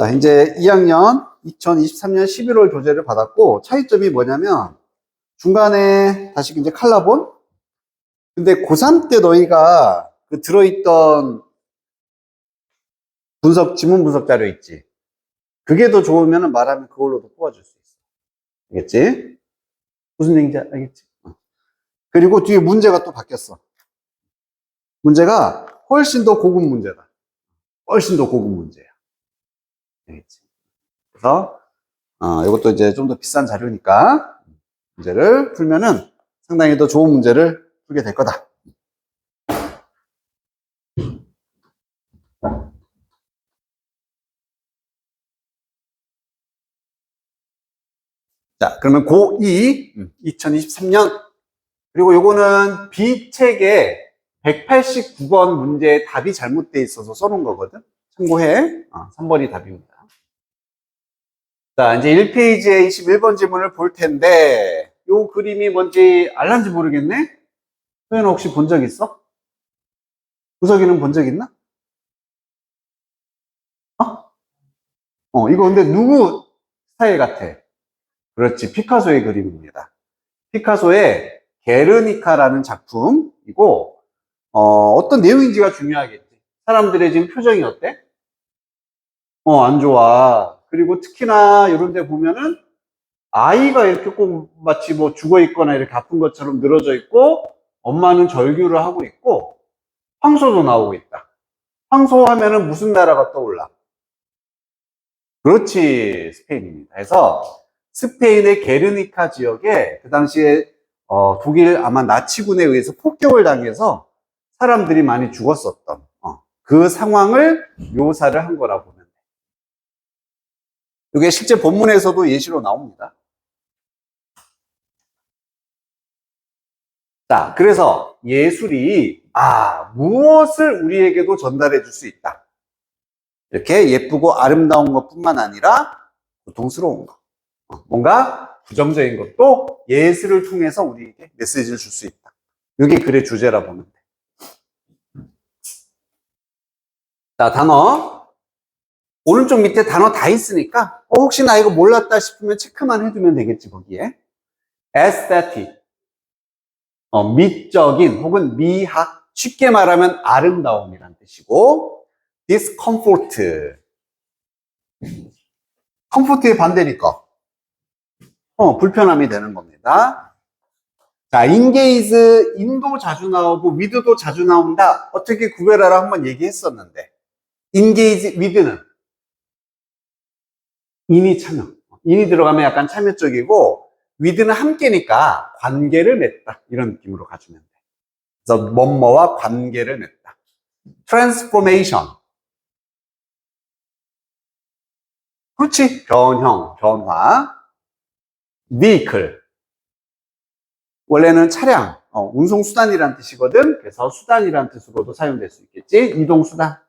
자, 이제 2학년 2023년 11월 교재를 받았고, 차이점이 뭐냐면, 중간에 다시 이제 칼라본? 근데 고3 때 너희가 그 들어있던 지문 분석 자료 있지? 그게 더 좋으면 말하면 그걸로도 뽑아줄 수 있어. 알겠지? 무슨 얘기인지 알겠지? 그리고 뒤에 문제가 또 바뀌었어. 문제가 훨씬 더 고급 문제다. 훨씬 더 고급 문제야. 알겠지? 그래서, 이것도 이제 좀 더 비싼 자료니까, 문제를 풀면은 상당히 더 좋은 문제를 풀게 될 거다. 자, 그러면 고2, 2023년. 그리고 요거는 B책에 189번 문제에 답이 잘못되어 있어서 써놓은 거거든. 참고해. 3번이 답입니다. 자, 이제 1페이지에 21번 지문을 볼 텐데, 요 그림이 뭔지 알란지 모르겠네? 소연아 혹시 본 적 있어? 구석이는 본 적 있나? 이거 근데 누구 스타일 같아? 그렇지, 피카소의 그림입니다. 피카소의 게르니카라는 작품이고, 어떤 내용인지가 중요하겠지. 사람들의 지금 표정이 어때? 안 좋아. 그리고 특히나 이런 데 보면은 아이가 이렇게 꼭 마치 뭐 죽어 있거나 이렇게 아픈 것처럼 늘어져 있고, 엄마는 절규를 하고 있고, 황소도 나오고 있다. 황소 하면은 무슨 나라가 떠올라? 그렇지, 스페인입니다. 그래서 스페인의 게르니카 지역에 그 당시에 독일 아마 나치군에 의해서 폭격을 당해서 사람들이 많이 죽었었던 그 상황을 묘사를 한 거라 보면 돼. 이게 실제 본문에서도 예시로 나옵니다. 자, 그래서 예술이 무엇을 우리에게도 전달해 줄 수 있다. 이렇게 예쁘고 아름다운 것뿐만 아니라 고통스러운 것, 뭔가 부정적인 것도 예술을 통해서 우리에게 메시지를 줄 수 있다. 이게 글의 주제라 보면 돼. 자, 단어. 오른쪽 밑에 단어 다 있으니까 혹시 나 이거 몰랐다 싶으면 체크만 해두면 되겠지, 거기에. aesthetic, 미적인 혹은 미학, 쉽게 말하면 아름다움이란 뜻이고, discomfort, 컴포트의 반대니까 불편함이 되는 겁니다. 자, engage, in도 자주 나오고 with도 자주 나온다. 어떻게 구별하라 한번 얘기했었는데, engage with는 in이 참여, in이 들어가면 약간 참여적이고, with는 함께니까 관계를 맺다, 이런 느낌으로 가주면 돼. 그래서 뭐뭐와 관계를 맺다. transformation, 그렇지, 변형, 변화. vehicle, 원래는 차량, 운송수단이란 뜻이거든. 그래서 수단이란 뜻으로도 사용될 수 있겠지. 이동수단.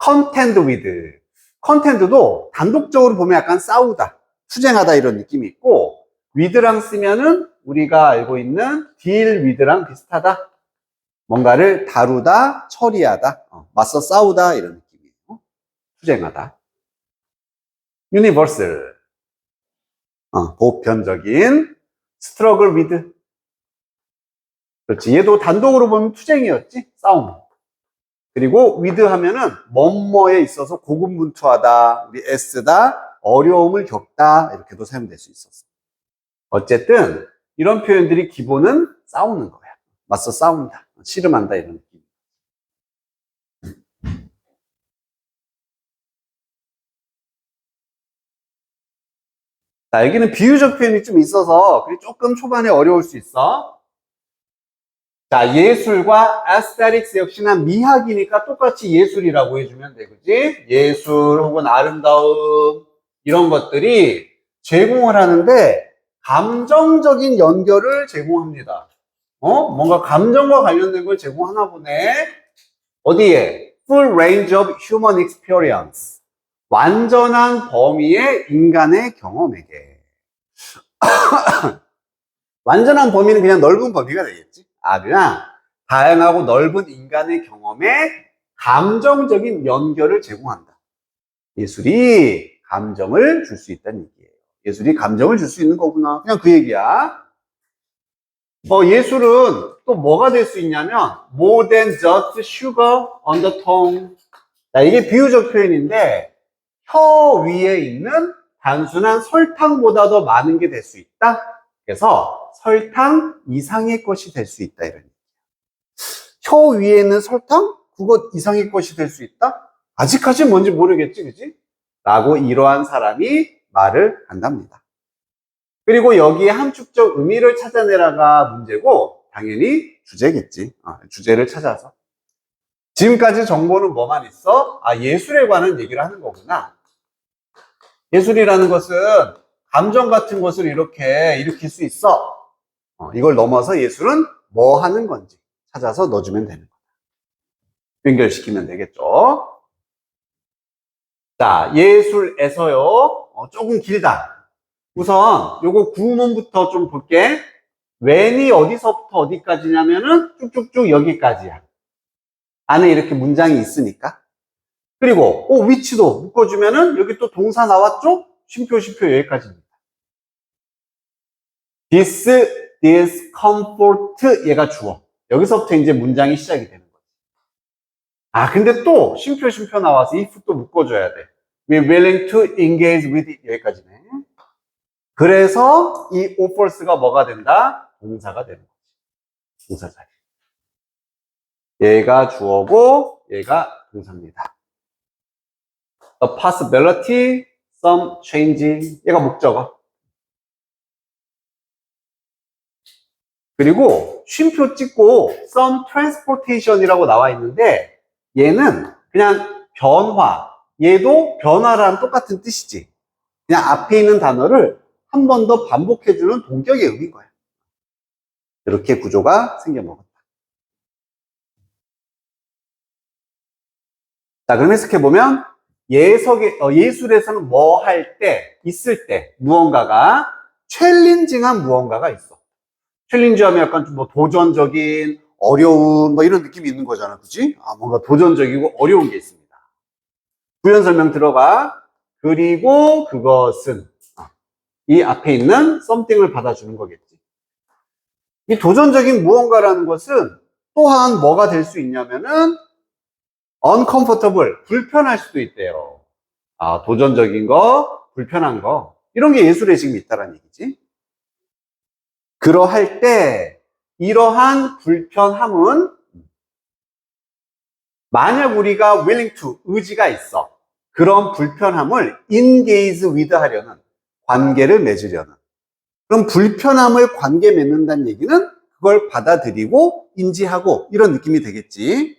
contend with, contend도 단독적으로 보면 약간 싸우다, 투쟁하다 이런 느낌이 있고, with랑 쓰면은 우리가 알고 있는 deal with랑 비슷하다. 뭔가를 다루다, 처리하다, 맞서 싸우다 이런 느낌이에요. 투쟁하다. universal, 보편적인. struggle with, 그렇지. 얘도 단독으로 보면 투쟁이었지? 싸움. 그리고 with 하면은 뭐뭐에 있어서 고군분투하다, 우리 애쓰다, 어려움을 겪다 이렇게도 사용될 수 있었어. 어쨌든 이런 표현들이 기본은 싸우는 거야. 맞서 싸운다, 씨름한다 이런 느낌. 자, 여기는 비유적 표현이 좀 있어서 조금 초반에 어려울 수 있어. 자, 예술과 aesthetics 역시나 미학이니까 똑같이 예술이라고 해주면 돼, 그지? 예술 혹은 아름다움 이런 것들이 제공을 하는데 감정적인 연결을 제공합니다. 뭔가 감정과 관련된 걸 제공하나 보네. 어디에? Full range of human experience, 완전한 범위의 인간의 경험에게. 완전한 범위는 그냥 넓은 범위가 되겠지. 그냥 다양하고 넓은 인간의 경험에 감정적인 연결을 제공한다. 예술이 감정을 줄 수 있다는 얘기예요. 예술이 감정을 줄 수 있는 거구나. 그냥 그 얘기야. 예술은 또 뭐가 될 수 있냐면 more than just sugar on the tongue. 자, 이게 비유적 표현인데 혀 위에 있는 단순한 설탕보다 더 많은 게 될 수 있다. 그래서 설탕 이상의 것이 될 수 있다. 이런. 혀 위에 있는 설탕? 그것 이상의 것이 될 수 있다? 아직까지는 뭔지 모르겠지, 그지? 라고 이러한 사람이 말을 한답니다. 그리고 여기에 함축적 의미를 찾아내라가 문제고, 당연히 주제겠지. 주제를 찾아서. 지금까지 정보는 뭐만 있어? 예술에 관한 얘기를 하는 거구나. 예술이라는 것은 감정 같은 것을 이렇게 일으킬 수 있어. 이걸 넘어서 예술은 뭐 하는 건지 찾아서 넣어주면 되는 거야. 연결시키면 되겠죠. 자, 예술에서요. 조금 길다. 우선 요거 구문부터 좀 볼게. when이 어디서부터 어디까지냐면은 쭉쭉쭉 여기까지야. 안에 이렇게 문장이 있으니까. 그리고 which도 묶어주면은 여기 또 동사 나왔죠? 쉼표 여기까지입니다. this discomfort 얘가 주어. 여기서부터 이제 문장이 시작이 되는 거지. 근데 또 쉼표 나와서 if 또 묶어줘야 돼. We're willing to engage with it 여기까지네. 그래서 이 offers가 뭐가 된다? 동사가 되는 거지. 동사 자리. 얘가 주어고 얘가 동사입니다. A possibility, some changing 얘가 목적어. 그리고 쉼표 찍고 some transportation이라고 나와 있는데 얘는 그냥 변화. 얘도 변화랑 똑같은 뜻이지. 그냥 앞에 있는 단어를 한 번 더 반복해주는 동격의 의미인 거야. 이렇게 구조가 생겨먹었다. 자, 그럼 해석해보면 예술에서는 뭐 할 때, 있을 때 무언가가 챌린징한 무언가가 있어. 챌린지하면 약간 좀 도전적인, 어려운 이런 느낌이 있는 거잖아. 그치? 뭔가 도전적이고 어려운 게 있습니다. 부연 설명 들어가. 그리고 그것은 이 앞에 있는 something을 받아주는 거겠지. 이 도전적인 무언가라는 것은 또한 뭐가 될 수 있냐면은 uncomfortable, 불편할 수도 있대요. 도전적인 거, 불편한 거 이런 게 예술에 지금 있다는 얘기지. 그러할 때 이러한 불편함은 만약 우리가 willing to, 의지가 있어. 그런 불편함을 engage with 하려는, 관계를 맺으려는. 그럼 불편함을 관계 맺는다는 얘기는 그걸 받아들이고 인지하고 이런 느낌이 되겠지.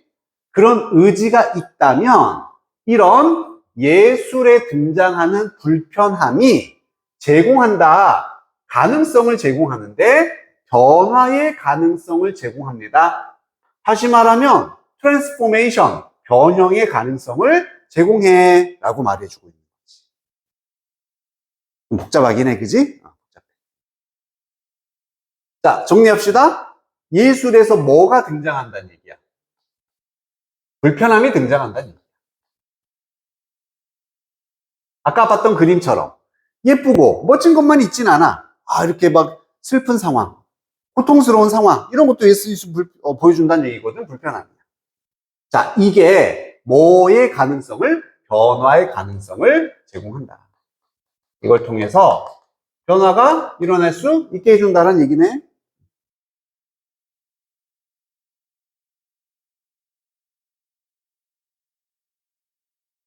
그런 의지가 있다면 이런 예술에 등장하는 불편함이 제공한다. 가능성을 제공하는데 변화의 가능성을 제공합니다. 다시 말하면 트랜스포메이션, 변형의 가능성을 제공해 라고 말해주고 있는 거지. 좀 복잡하긴 해, 그지? 복잡해. 자, 정리합시다. 예술에서 뭐가 등장한다는 얘기야? 불편함이 등장한다는 얘기야. 아까 봤던 그림처럼 예쁘고 멋진 것만 있진 않아. 이렇게 막 슬픈 상황, 고통스러운 상황 이런 것도 예술이 보여준다는 얘기거든. 불편함이야. 자, 이게 뭐의 가능성을, 변화의 가능성을 제공한다. 이걸 통해서 변화가 일어날 수 있게 해준다는 얘기네.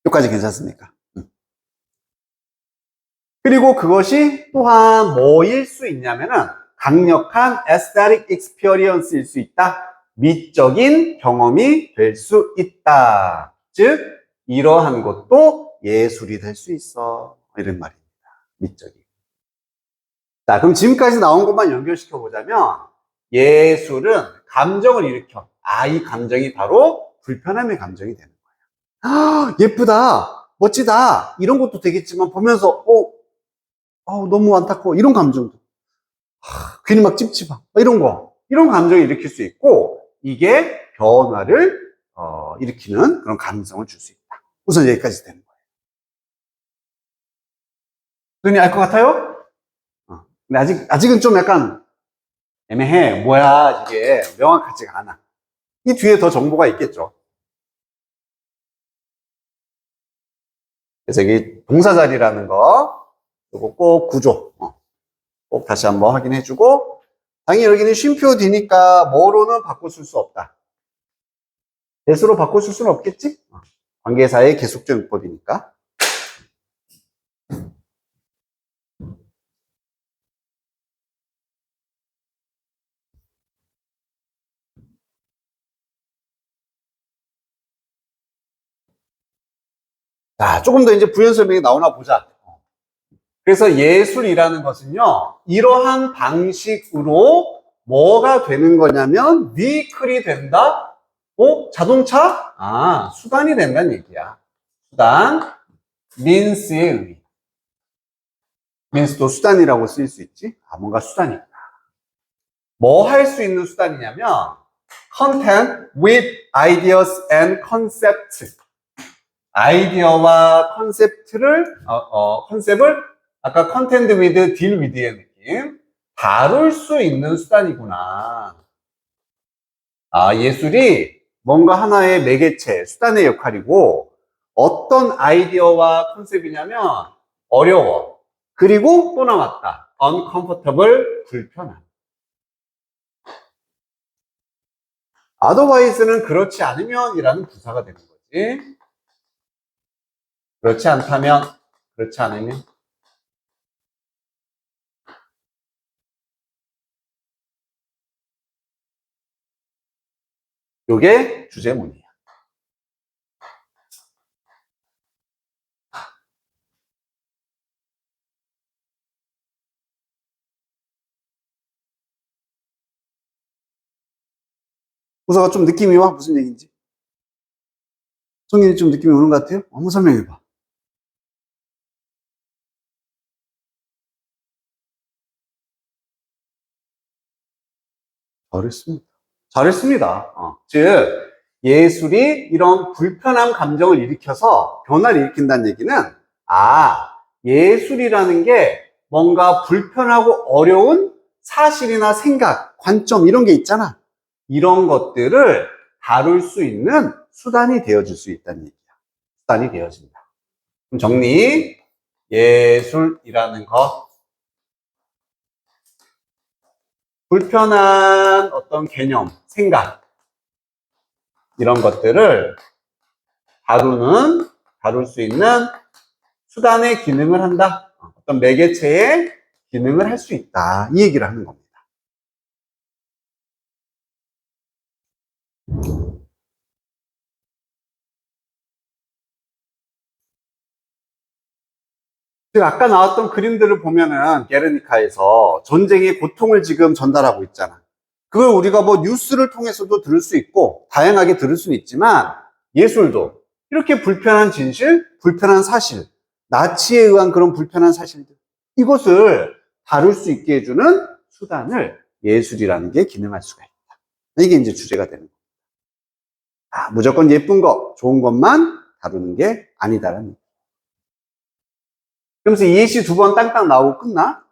여기까지 괜찮습니까? 그리고 그것이 또한 뭐일 수 있냐면은 강력한 aesthetic experience일 수 있다. 미적인 경험이 될 수 있다. 즉 이러한 것도 예술이 될 수 있어. 이런 말입니다. 미적인. 자, 그럼 지금까지 나온 것만 연결시켜 보자면 예술은 감정을 일으켜. 이 감정이 바로 불편함의 감정이 되는 거예요. 예쁘다, 멋지다 이런 것도 되겠지만 보면서 너무 안타까워 이런 감정도, 괜히 막 찝찝하 이런 감정을 일으킬 수 있고, 이게 변화를 일으키는 그런 가능성을 줄 수 있다. 우선 여기까지 되는 거예요. 눈이 알 것 같아요? 근데 아직은 좀 약간 애매해. 뭐야, 이게 명확하지가 않아. 이 뒤에 더 정보가 있겠죠. 그래서 이게 동사자리라는 거, 이거 꼭 구조, 꼭 다시 한번 확인해주고, 당연히 여기는 쉼표 뒤니까 뭐로는 바꿔 쓸 수 없다. 대수로 바꿔 쓸 수는 없겠지? 관계사의 계속적 용법이니까. 자, 조금 더 이제 부연 설명이 나오나 보자. 그래서 예술이라는 것은요, 이러한 방식으로 뭐가 되는 거냐면, 비클이 된다? 자동차? 수단이 된다는 얘기야. 수단, means의 의미. means도 수단이라고 쓰일 수 있지? 뭔가 수단이구나. 뭐 할 수 있는 수단이냐면, content with ideas and concept. 아이디어와 컨셉을 아까 content with, deal with의 느낌. 다룰 수 있는 수단이구나. 예술이 뭔가 하나의 매개체, 수단의 역할이고, 어떤 아이디어와 컨셉이냐면, 어려워. 그리고 또 나왔다. uncomfortable, 불편함. otherwise는 그렇지 않으면 이라는 부사가 되는 거지. 그렇지 않다면, 그렇지 않으면. 요게 주제문이야. 부사가 좀 느낌이 와? 무슨 얘기인지? 성인이 좀 느낌이 오는 것 같아요? 한번 설명해봐. 잘했습니다. 잘했습니다. 즉, 예술이 이런 불편한 감정을 일으켜서 변화를 일으킨다는 얘기는, 예술이라는 게 뭔가 불편하고 어려운 사실이나 생각, 관점, 이런 게 있잖아. 이런 것들을 다룰 수 있는 수단이 되어줄 수 있다는 얘기야. 수단이 되어진다. 그럼 정리. 예술이라는 것. 불편한 어떤 개념, 생각, 이런 것들을 다룰 수 있는 수단의 기능을 한다. 어떤 매개체의 기능을 할 수 있다. 이 얘기를 하는 겁니다. 즉, 아까 나왔던 그림들을 보면은, 게르니카에서 전쟁의 고통을 지금 전달하고 있잖아. 그걸 우리가 뭐 뉴스를 통해서도 들을 수 있고, 다양하게 들을 수는 있지만, 예술도 이렇게 불편한 진실, 불편한 사실, 나치에 의한 그런 불편한 사실들, 이것을 다룰 수 있게 해주는 수단을 예술이라는 게 기능할 수가 있다. 이게 이제 주제가 되는 거야. 무조건 예쁜 거, 좋은 것만 다루는 게 아니다라는 얘기. 그러면서 이 예시 두 번 땅땅 나오고 끝나?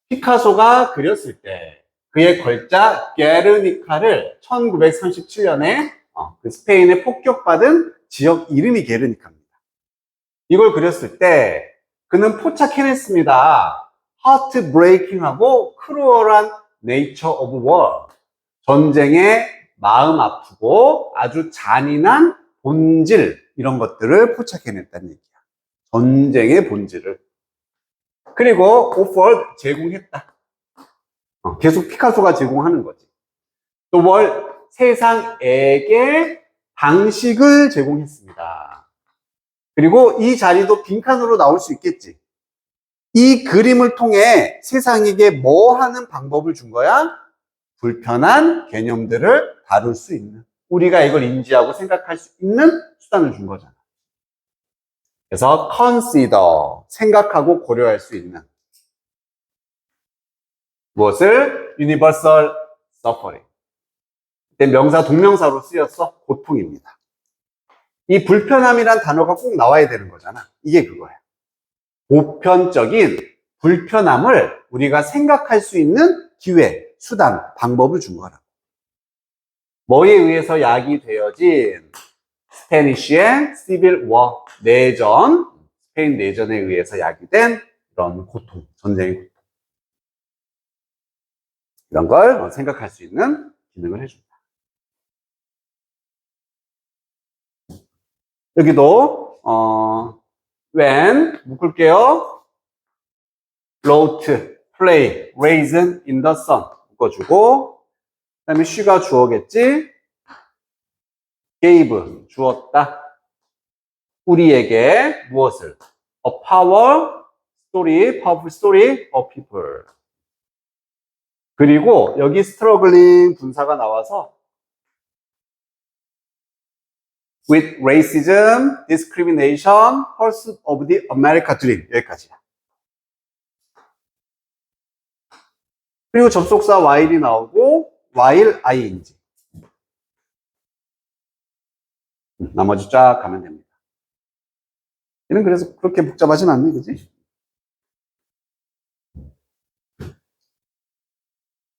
피카소가 그렸을 때 그의 걸작 게르니카를 1937년에 그 스페인에 폭격받은 지역 이름이 게르니카입니다. 이걸 그렸을 때 그는 포착해냈습니다. 하트브레이킹하고 크루얼한 네이처 오브 워. 전쟁의 마음 아프고 아주 잔인한 본질, 이런 것들을 포착해냈다는 얘기야. 전쟁의 본질을. 그리고 offered, 제공했다. 계속 피카소가 제공하는 거지. 또 세상에게 방식을 제공했습니다. 그리고 이 자리도 빈칸으로 나올 수 있겠지. 이 그림을 통해 세상에게 뭐 하는 방법을 준 거야? 불편한 개념들을 다룰 수 있는, 우리가 이걸 인지하고 생각할 수 있는 수단을 준 거잖아. 그래서 consider, 생각하고 고려할 수 있는. 무엇을? universal suffering. 명사 동명사로 쓰였어. 고통입니다. 이 불편함이란 단어가 꼭 나와야 되는 거잖아. 이게 그거야. 보편적인 불편함을 우리가 생각할 수 있는 기회, 수단, 방법을 준 거라고. 뭐에 의해서 야기되어진 스페니쉬의 시빌 워, 내전, 스페인 내전에 의해서 야기된 이런 고통, 전쟁의 고통. 이런 걸 생각할 수 있는 기능을 해줍니다. 여기도 when 묶을게요. wrote, play, raisin in the sun 묶어주고, 그 다음에 she가 주어겠지. gave, 주었다. 우리에게 무엇을? a powerful story of people. 그리고 여기 struggling 분사가 나와서 with racism, discrimination, pursuit of the America dream. 여기까지야. 그리고 접속사 while이 나오고 while ing. 나머지 쫙 가면 됩니다. 얘는 그래서 그렇게 복잡하진 않네, 그지?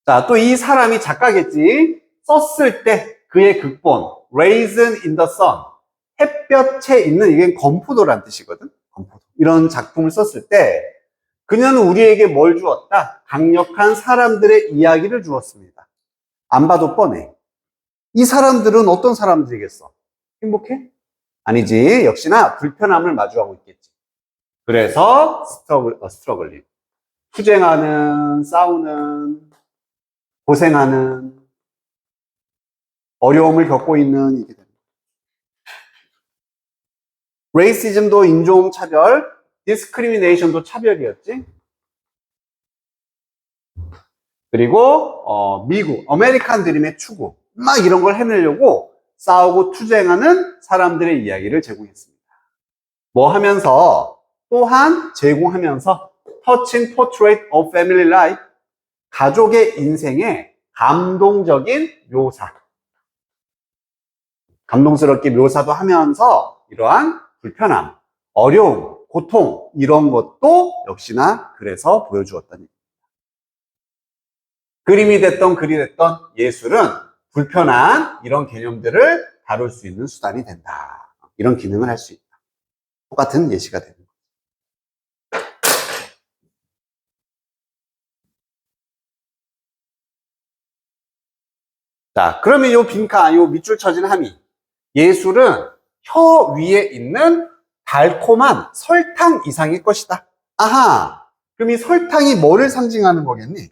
자, 또 이 사람이 작가겠지? 썼을 때 그의 극본, Raisin in the Sun. 햇볕에 있는, 이게 건포도란 뜻이거든? 건포도. 이런 작품을 썼을 때, 그녀는 우리에게 뭘 주었다? 강력한 사람들의 이야기를 주었습니다. 안 봐도 뻔해. 이 사람들은 어떤 사람들이겠어? 행복해? 아니지. 역시나 불편함을 마주하고 있겠지. 그래서 스트러글링. 투쟁하는, 싸우는, 고생하는, 어려움을 겪고 있는 이게 됩니다. 레이시즘도 인종차별, 디스크리미네이션도 차별이었지. 그리고 미국, 아메리칸 드림의 추구, 막 이런 걸 해내려고 싸우고 투쟁하는 사람들의 이야기를 제공했습니다. 뭐 하면서 또한 제공하면서 Touching Portrait of Family Life, 가족의 인생의 감동적인 묘사, 감동스럽게 묘사도 하면서 이러한 불편함, 어려움, 고통 이런 것도 역시나 그래서 보여주었다니. 그림이 됐던 글이 됐던 예술은 불편한 이런 개념들을 다룰 수 있는 수단이 된다. 이런 기능을 할 수 있다. 똑같은 예시가 되는 거죠. 자, 그러면 요 빈칸, 요 밑줄 쳐진 함이, 예술은 혀 위에 있는 달콤한 설탕 이상의 것이다. 아하, 그럼 이 설탕이 뭐를 상징하는 거겠니?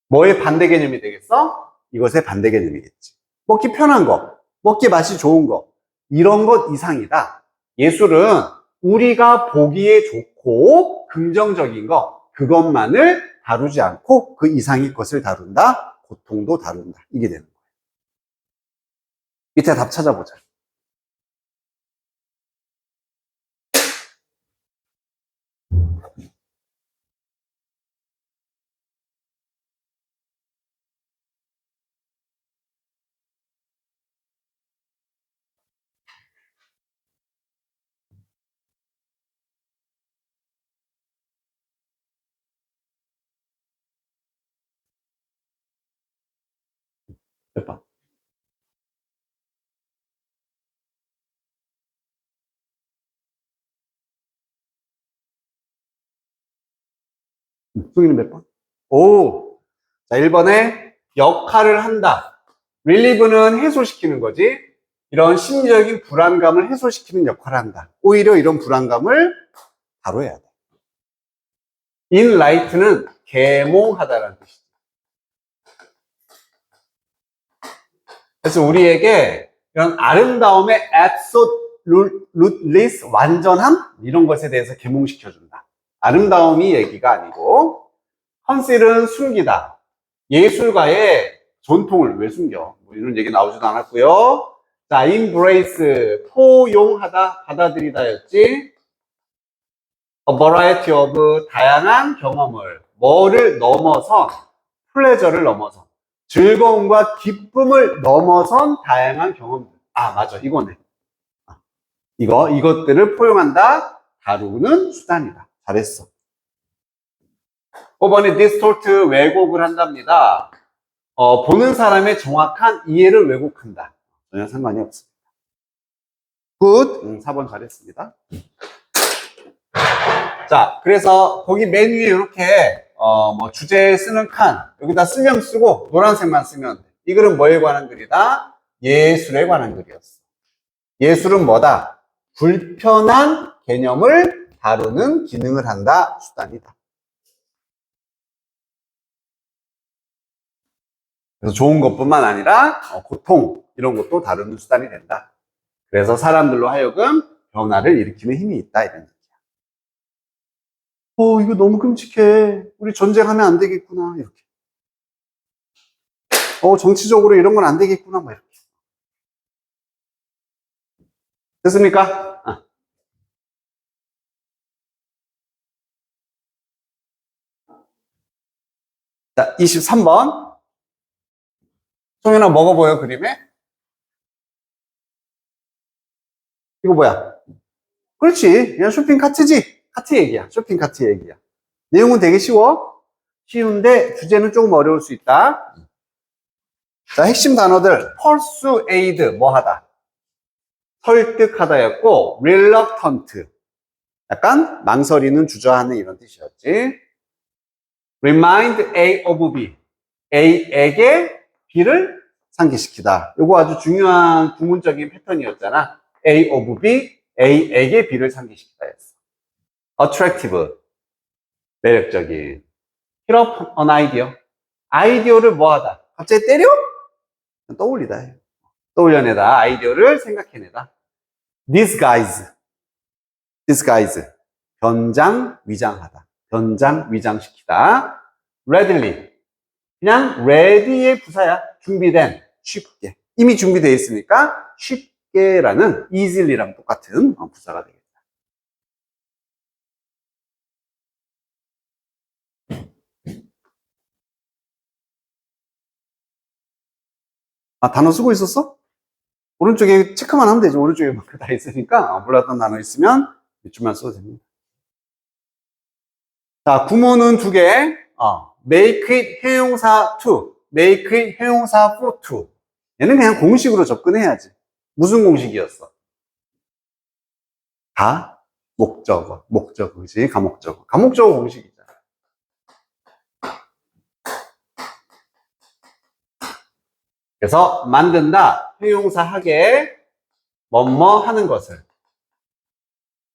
뭐의 반대 개념이 되겠어? 이것의 반대 개념이겠지. 먹기 편한 거, 먹기 맛이 좋은 거, 이런 것 이상이다. 예술은 우리가 보기에 좋고 긍정적인 거, 그것만을 다루지 않고 그 이상의 것을 다룬다. 고통도 다룬다. 이게 되는 거예요. 밑에 답 찾아보자. 몇 번? 승희는 몇 번? 오! 자, 1번에 역할을 한다. relieve는 해소시키는 거지. 이런 심리적인 불안감을 해소시키는 역할을 한다. 오히려 이런 불안감을 다뤄야 돼. enlight는 계몽하다라는 뜻이죠. 그래서 우리에게 이런 아름다움의 absoluteness, 완전함? 이런 것에 대해서 계몽시켜준다. 아름다움이 얘기가 아니고, 컨실은 숨기다. 예술가의 전통을 왜 숨겨? 뭐 이런 얘기 나오지도 않았고요. 자, embrace, 포용하다, 받아들이다였지. A variety of, 다양한 경험을, 뭐를 넘어선, pleasure를 넘어선, 즐거움과 기쁨을 넘어선 다양한 경험들. 아, 맞아. 이거네. 이것들을 포용한다. 다루는 수단이다. 잘했어. 5번에 distort 왜곡을 한답니다. 보는 사람의 정확한 이해를 왜곡한다. 전혀 상관이 없습니다. 굿. 4번 잘했습니다. 자, 그래서 거기 맨 위에 이렇게 뭐 주제에 쓰는 칸 여기다 쓸면 쓰고 노란색만 쓰면 돼. 이 글은 뭐에 관한 글이다? 예술에 관한 글이었어. 예술은 뭐다? 불편한 개념을 다루는 기능을 한다. 수단이다. 그래서 좋은 것뿐만 아니라 고통 이런 것도 다루는 수단이 된다. 그래서 사람들로 하여금 변화를 일으키는 힘이 있다. 이런 얘기야. 이거 너무 끔찍해. 우리 전쟁하면 안 되겠구나. 이렇게. 정치적으로 이런 건 안 되겠구나. 뭐 이렇게. 됐습니까? 자, 23번. 송현아, 뭐가 보여, 그림에? 이거 뭐야? 그렇지. 그냥 쇼핑 카트지. 카트 얘기야. 쇼핑 카트 얘기야. 내용은 되게 쉬워. 쉬운데 주제는 조금 어려울 수 있다. 자, 핵심 단어들. persuade, 뭐 하다. 설득하다였고, reluctant. 약간 망설이는, 주저하는 이런 뜻이었지. remind A of B. A에게 B를 상기시키다. 이거 아주 중요한 구문적인 패턴이었잖아. A of B, A에게 B를 상기시키다 했어. attractive, 매력적인. hit up an idea. 아이디어를 뭐하다. 갑자기 때려? 떠올리다 해. 떠올려내다. 아이디어를 생각해내다. disguise, disguise. 변장, 위장하다. 변장, 위장시키다. readily. 그냥 ready의 부사야. 준비된, 쉽게. 이미 준비되어 있으니까 쉽게라는 easily랑 똑같은 부사가 되겠다. 단어 쓰고 있었어? 오른쪽에 체크만 하면 되지. 오른쪽에 막 다 있으니까 몰랐던 단어 있으면 밑줄만 써도 됩니다. 자, 구문은 두 개. make it 형용사 to, make it 형용사 for to. 얘는 그냥 공식으로 접근해야지. 무슨 공식이었어? 다 목적어, 목적어지, 가목적어. 가목적어 공식이잖아. 그래서 만든다, 형용사 하게, 뭐뭐 하는 것을.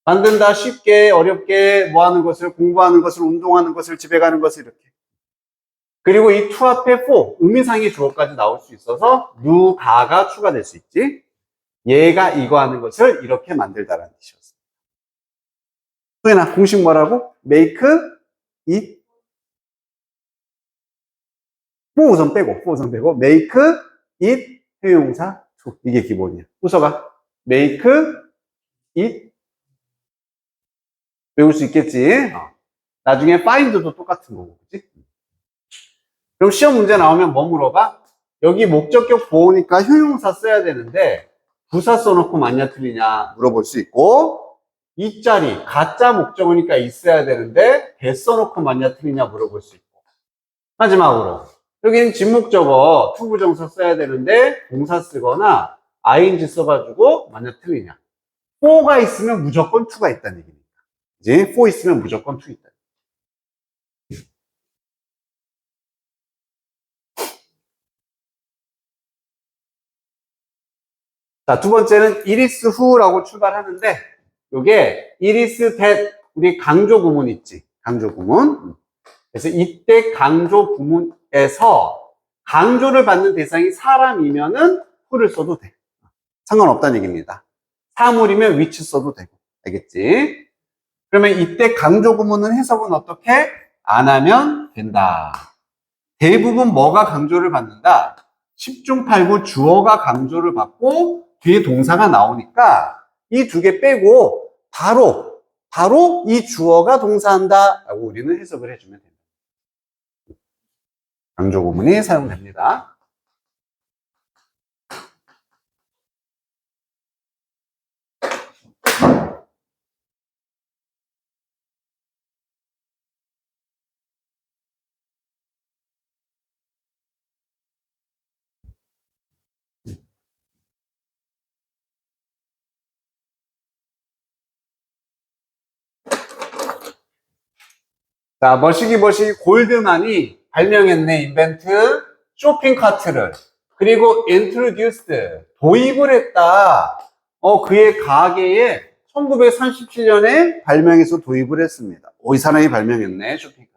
만든다, 쉽게, 어렵게, 뭐 하는 것을, 공부하는 것을, 운동하는 것을, 집에 가는 것을 이렇게. 그리고 이 to 앞에 for, 의미상의 주어까지 나올 수 있어서 누가가 추가될 수 있지. 얘가 이거 하는 것을 이렇게 만들다라는 뜻이었어. 소연아, 공식 뭐라고? make it for 우선 빼고 make it 형용사 to. 이게 기본이야. 후서가 make it 외울 수 있겠지. 나중에 find도 똑같은 거고, 그치? 그럼 시험 문제 나오면 뭐 물어봐? 여기 목적격 보호니까 형용사 써야 되는데 부사 써놓고 맞냐 틀리냐 물어볼 수 있고, 이 자리 가짜 목적어니까 있어야 되는데 대 써놓고 맞냐 틀리냐 물어볼 수 있고, 마지막으로 여기는 진목적어 투부정사 써야 되는데 동사 쓰거나 ing 써가지고 맞냐 틀리냐. for가 있으면 무조건 to가 있다는 얘기니까. 그지? for 있으면 무조건 to 있다. 자, 두 번째는 it is who라고 출발하는데, 요게 it is that, 우리 강조 구문 있지? 강조 구문. 그래서 이때 강조 구문에서 강조를 받는 대상이 사람이면은 who를 써도 돼. 상관없다는 얘기입니다. 사물이면 which 써도 되고. 알겠지? 그러면 이때 강조 구문은 해석은 어떻게? 안 하면 된다. 대부분 뭐가 강조를 받는다? 10중 8구 주어가 강조를 받고 뒤에 동사가 나오니까 이 두 개 빼고 바로 이 주어가 동사한다 라고 우리는 해석을 해주면 됩니다. 강조 구문이 사용됩니다. 자, 머시기 골드만이 발명했네, 인벤트. 쇼핑 카트를. 그리고 introduced, 도입을 했다. 그의 가게에 1937년에 발명해서 도입을 했습니다. 이 사람이 발명했네, 쇼핑 카트.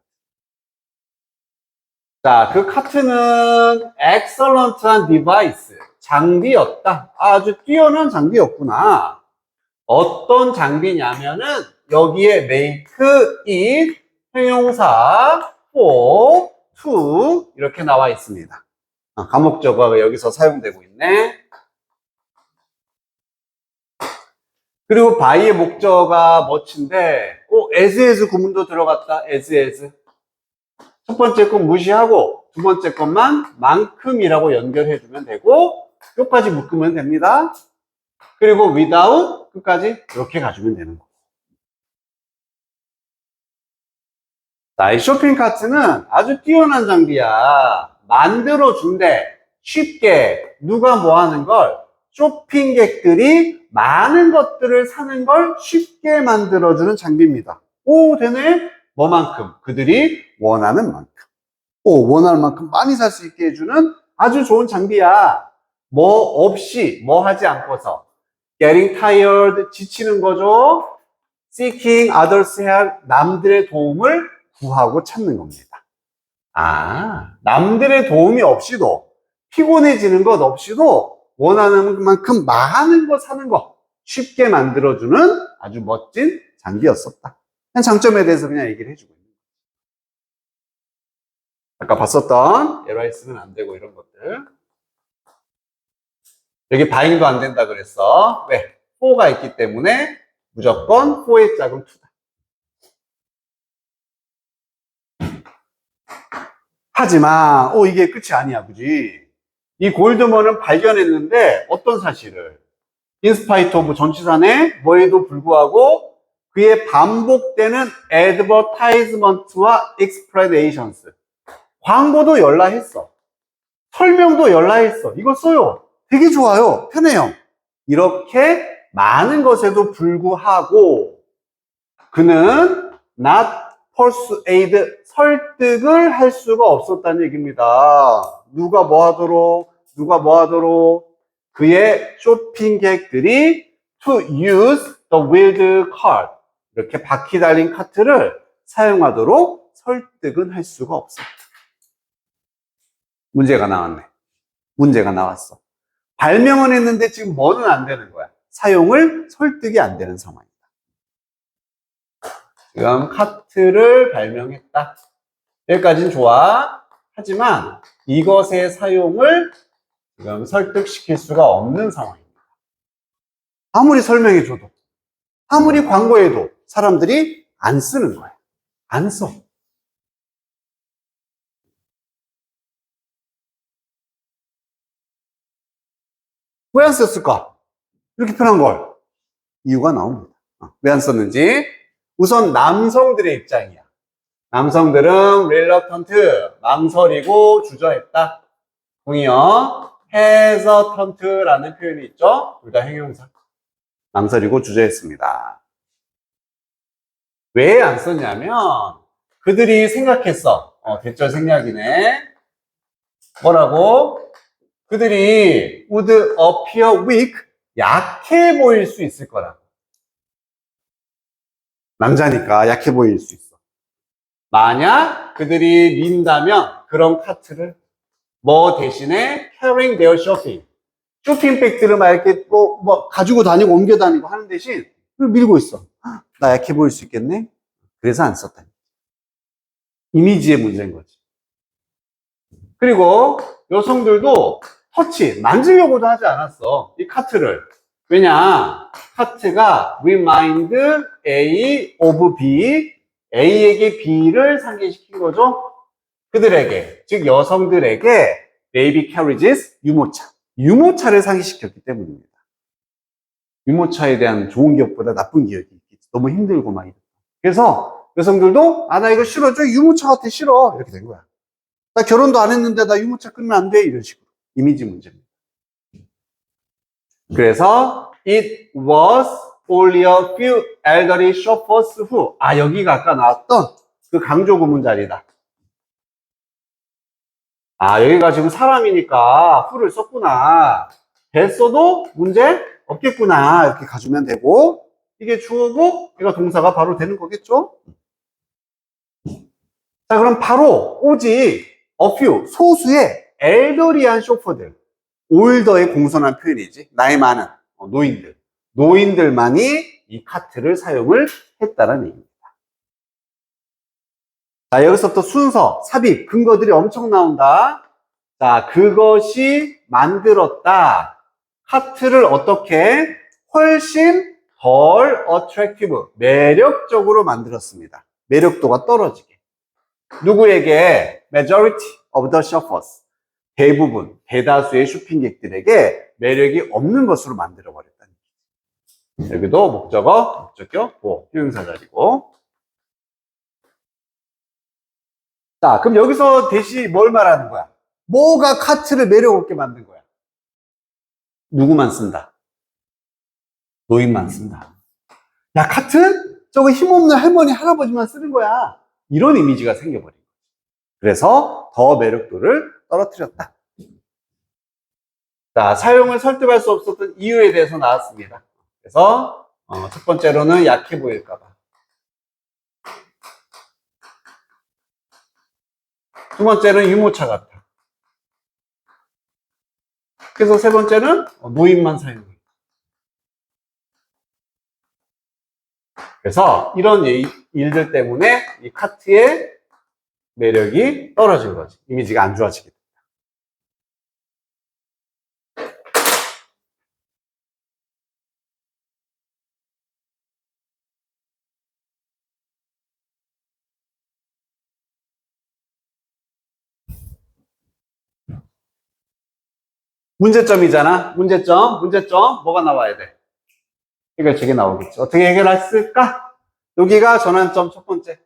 자, 그 카트는 excellent한 디바이스, 장비였다. 아주 뛰어난 장비였구나. 어떤 장비냐면은 여기에 make it 형용사 for to 이렇게 나와 있습니다. 가목적어가 여기서 사용되고 있네. 그리고 by의 목적어가 much인데 as 구문도 들어갔다. as 첫 번째 건 무시하고 두 번째 것만 만큼이라고 연결해주면 되고 끝까지 묶으면 됩니다. 그리고 without 끝까지 이렇게 가주면 되는 거. 자, 이 쇼핑 카트는 아주 뛰어난 장비야. 만들어준대. 쉽게 누가 뭐 하는 걸 쇼핑객들이 많은 것들을 사는 걸 쉽게 만들어주는 장비입니다. 되네? 뭐만큼? 그들이 원하는 만큼. 원하는 만큼 많이 살 수 있게 해주는 아주 좋은 장비야. 뭐 없이, 뭐 하지 않고서. getting tired, 지치는 거죠. seeking others help, 남들의 도움을 구하고 찾는 겁니다. 남들의 도움이 없이도, 피곤해지는 것 없이도 원하는 만큼 많은 거 사는 거 쉽게 만들어주는 아주 멋진 장비였었다. 장점에 대해서 그냥 얘기를 해주고 있는 거예요. 아까 봤었던 에러에 쓰면 안 되고 이런 것들. 여기 바잉도 안 된다 그랬어. 왜? for가 있기 때문에 무조건 for의 짝은 2다. 하지만 이게 끝이 아니야, 그지? 이 골드먼은 발견했는데 어떤 사실을? 인스파이트 오브 전치사네 뭐에도 불구하고 그의 반복되는 advertisement와 explanations, 광고도 열라했어. 설명도 열라했어. 이거 써요. 되게 좋아요. 편해요. 이렇게 많은 것에도 불구하고 그는 not persuade, 설득을 할 수가 없었다는 얘기입니다. 누가 뭐 하도록 그의 쇼핑객들이 to use the wheeled cart, 이렇게 바퀴 달린 카트를 사용하도록 설득은 할 수가 없었다. 문제가 나왔네. 문제가 나왔어. 발명은 했는데 지금 뭐는 안 되는 거야? 사용을 설득이 안 되는 상황이다. 지금 카트를 발명했다. 여기까지는 좋아. 하지만 이것의 사용을 지금 설득시킬 수가 없는 상황입니다. 아무리 설명해줘도, 아무리 광고해도 사람들이 안 쓰는 거야. 안 써. 왜 안 썼을까? 이렇게 편한 걸. 이유가 나옵니다. 왜 안 썼는지. 우선 남성들의 입장이야. 남성들은 reluctant, 망설이고 주저했다. 동의어, hesitant라는 표현이 있죠. 둘 다 형용사. 망설이고 주저했습니다. 왜 안 썼냐면 그들이 생각했어. 대절 생략이네. 뭐라고? 그들이 would appear weak, 약해 보일 수 있을 거라고. 남자니까 약해 보일 수 있어. 만약 그들이 민다면 그런 카트를 뭐 대신에 carrying their shopping, 쇼핑백들을 막 이렇게 뭐 가지고 다니고 옮겨 다니고 하는 대신 밀고 있어. 나 약해 보일 수 있겠네? 그래서 안 썼다. 이미지의 문제인 거지. 그리고 여성들도 터치, 만지려고도 하지 않았어. 이 카트를. 왜냐? 카트가 remind A of B, A에게 B를 상기시킨 거죠. 그들에게, 즉 여성들에게 baby carriages, 유모차를 상기시켰기 때문입니다. 유모차에 대한 좋은 기억보다 나쁜 기억이 있겠지. 너무 힘들고 막 이래. 그래서 여성들도 나 이거 싫어. 저 유모차 같아 싫어. 이렇게 된 거야. 나 결혼도 안 했는데 나 유모차 끌면 안 돼. 이런 식으로. 이미지 문제입니다. 그래서 it was only a few elderly shoppers who, 여기가 아까 나왔던 그 강조 구문 자리다. 아, 여기가 지금 사람이니까 who를 썼구나. 됐어도 문제 없겠구나. 이렇게 가주면 되고, 이게 주어고, 이거 동사가 바로 되는 거겠죠? 자, 그럼 바로 오직 a few, 소수의 엘더리한 쇼퍼들, 올더의 공손한 표현이지. 나이 많은 노인들만이 이 카트를 사용을 했다는 얘기입니다. 자, 여기서부터 순서, 삽입, 근거들이 엄청 나온다. 자, 그것이 만들었다. 카트를 어떻게 훨씬 덜 attractive, 매력적으로 만들었습니다. 매력도가 떨어지게. 누구에게? Majority of the shoppers. 대부분, 대다수의 쇼핑객들에게 매력이 없는 것으로 만들어버렸다는 얘기죠. 여기도 목적어, 목적격, 형용사 자리고. 자, 그럼 여기서 대시 뭘 말하는 거야? 뭐가 카트를 매력 없게 만든 거야? 누구만 쓴다? 노인만 쓴다. 야, 카트? 저거 힘없는 할머니, 할아버지만 쓰는 거야. 이런 이미지가 생겨버린 거야. 그래서 더 매력도를 떨어뜨렸다. 자, 사용을 설득할 수 없었던 이유에 대해서 나왔습니다. 그래서 첫 번째로는 약해 보일까봐. 두 번째는 유모차 같아. 그래서 세 번째는 노인만 사용해. 그래서 이런 일들 때문에 이 카트의 매력이 떨어진 거지. 이미지가 안 좋아지게 된다. 문제점이잖아. 문제점 뭐가 나와야 돼? 해결책이 나오겠지. 어떻게 해결했을까? 여기가 전환점 첫 번째.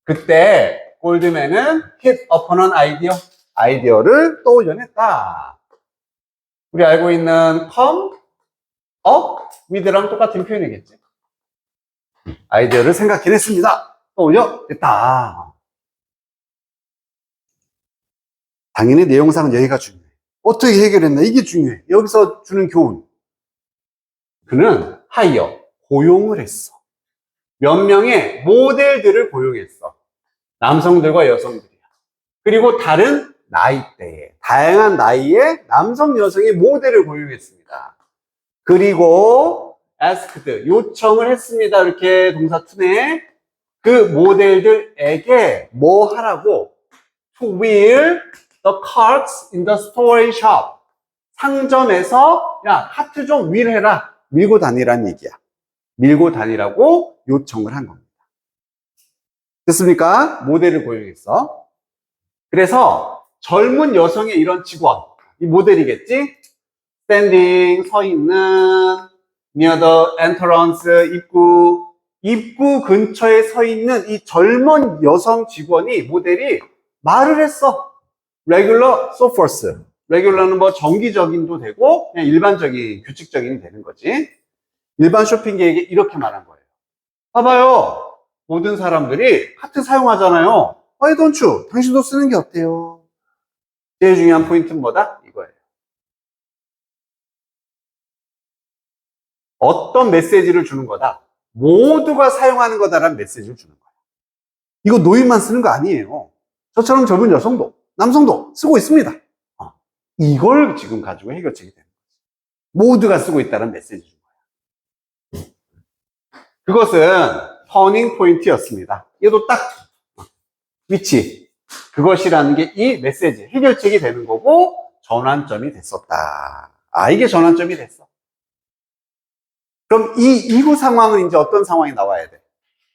그때 골드맨은 hit upon an idea. 아이디어를 떠올려냈다. 우리 알고 있는 come up with랑 똑같은 표현이겠지. 아이디어를 생각해냈습니다. 떠올려냈다. 당연히 내용상은 여기가 중요해. 어떻게 해결했나? 이게 중요해. 여기서 주는 교훈. 그는 하이어, 고용을 했어. 몇 명의 모델들을 고용했어. 남성들과 여성들이야. 그리고 다른 나이대에, 다양한 나이의 남성, 여성의 모델을 고용했습니다. 그리고 asked, 요청을 했습니다. 이렇게 동사 투네. 그 모델들에게 뭐 하라고? To wheel the carts in the store and shop. 상점에서 야, 카트 좀 윌해라. 밀고 다니라는 얘기야. 밀고 다니라고 요청을 한 겁니다. 됐습니까? 모델을 고용했어. 그래서 젊은 여성의 이런 직원, 이 모델이겠지? standing, 서 있는, near the entrance, 입구 근처에 서 있는 이 젊은 여성 직원이, 모델이 말을 했어. regular shoppers. regular는 뭐 정기적인도 되고, 그냥 일반적인, 규칙적인이 되는 거지. 일반 쇼핑객에게 이렇게 말한 거예요. 봐봐요. 모든 사람들이 카트 사용하잖아요. Why don't you? 당신도 쓰는 게 어때요? 제일 중요한 포인트는 뭐다? 이거예요. 어떤 메시지를 주는 거다? 모두가 사용하는 거다라는 메시지를 주는 거예요. 이거 노인만 쓰는 거 아니에요. 저처럼 젊은 여성도, 남성도 쓰고 있습니다. 이걸 지금 가지고 해결책이 되는 거죠. 모두가 쓰고 있다는 메시지를 준 거예요. 그것은 터닝 포인트였습니다. 얘도 딱 위치, 그것이라는 게 이 메시지, 해결책이 되는 거고 전환점이 됐었다. 아, 이게 전환점이 됐어. 그럼 이 이후 상황은 이제 어떤 상황이 나와야 돼?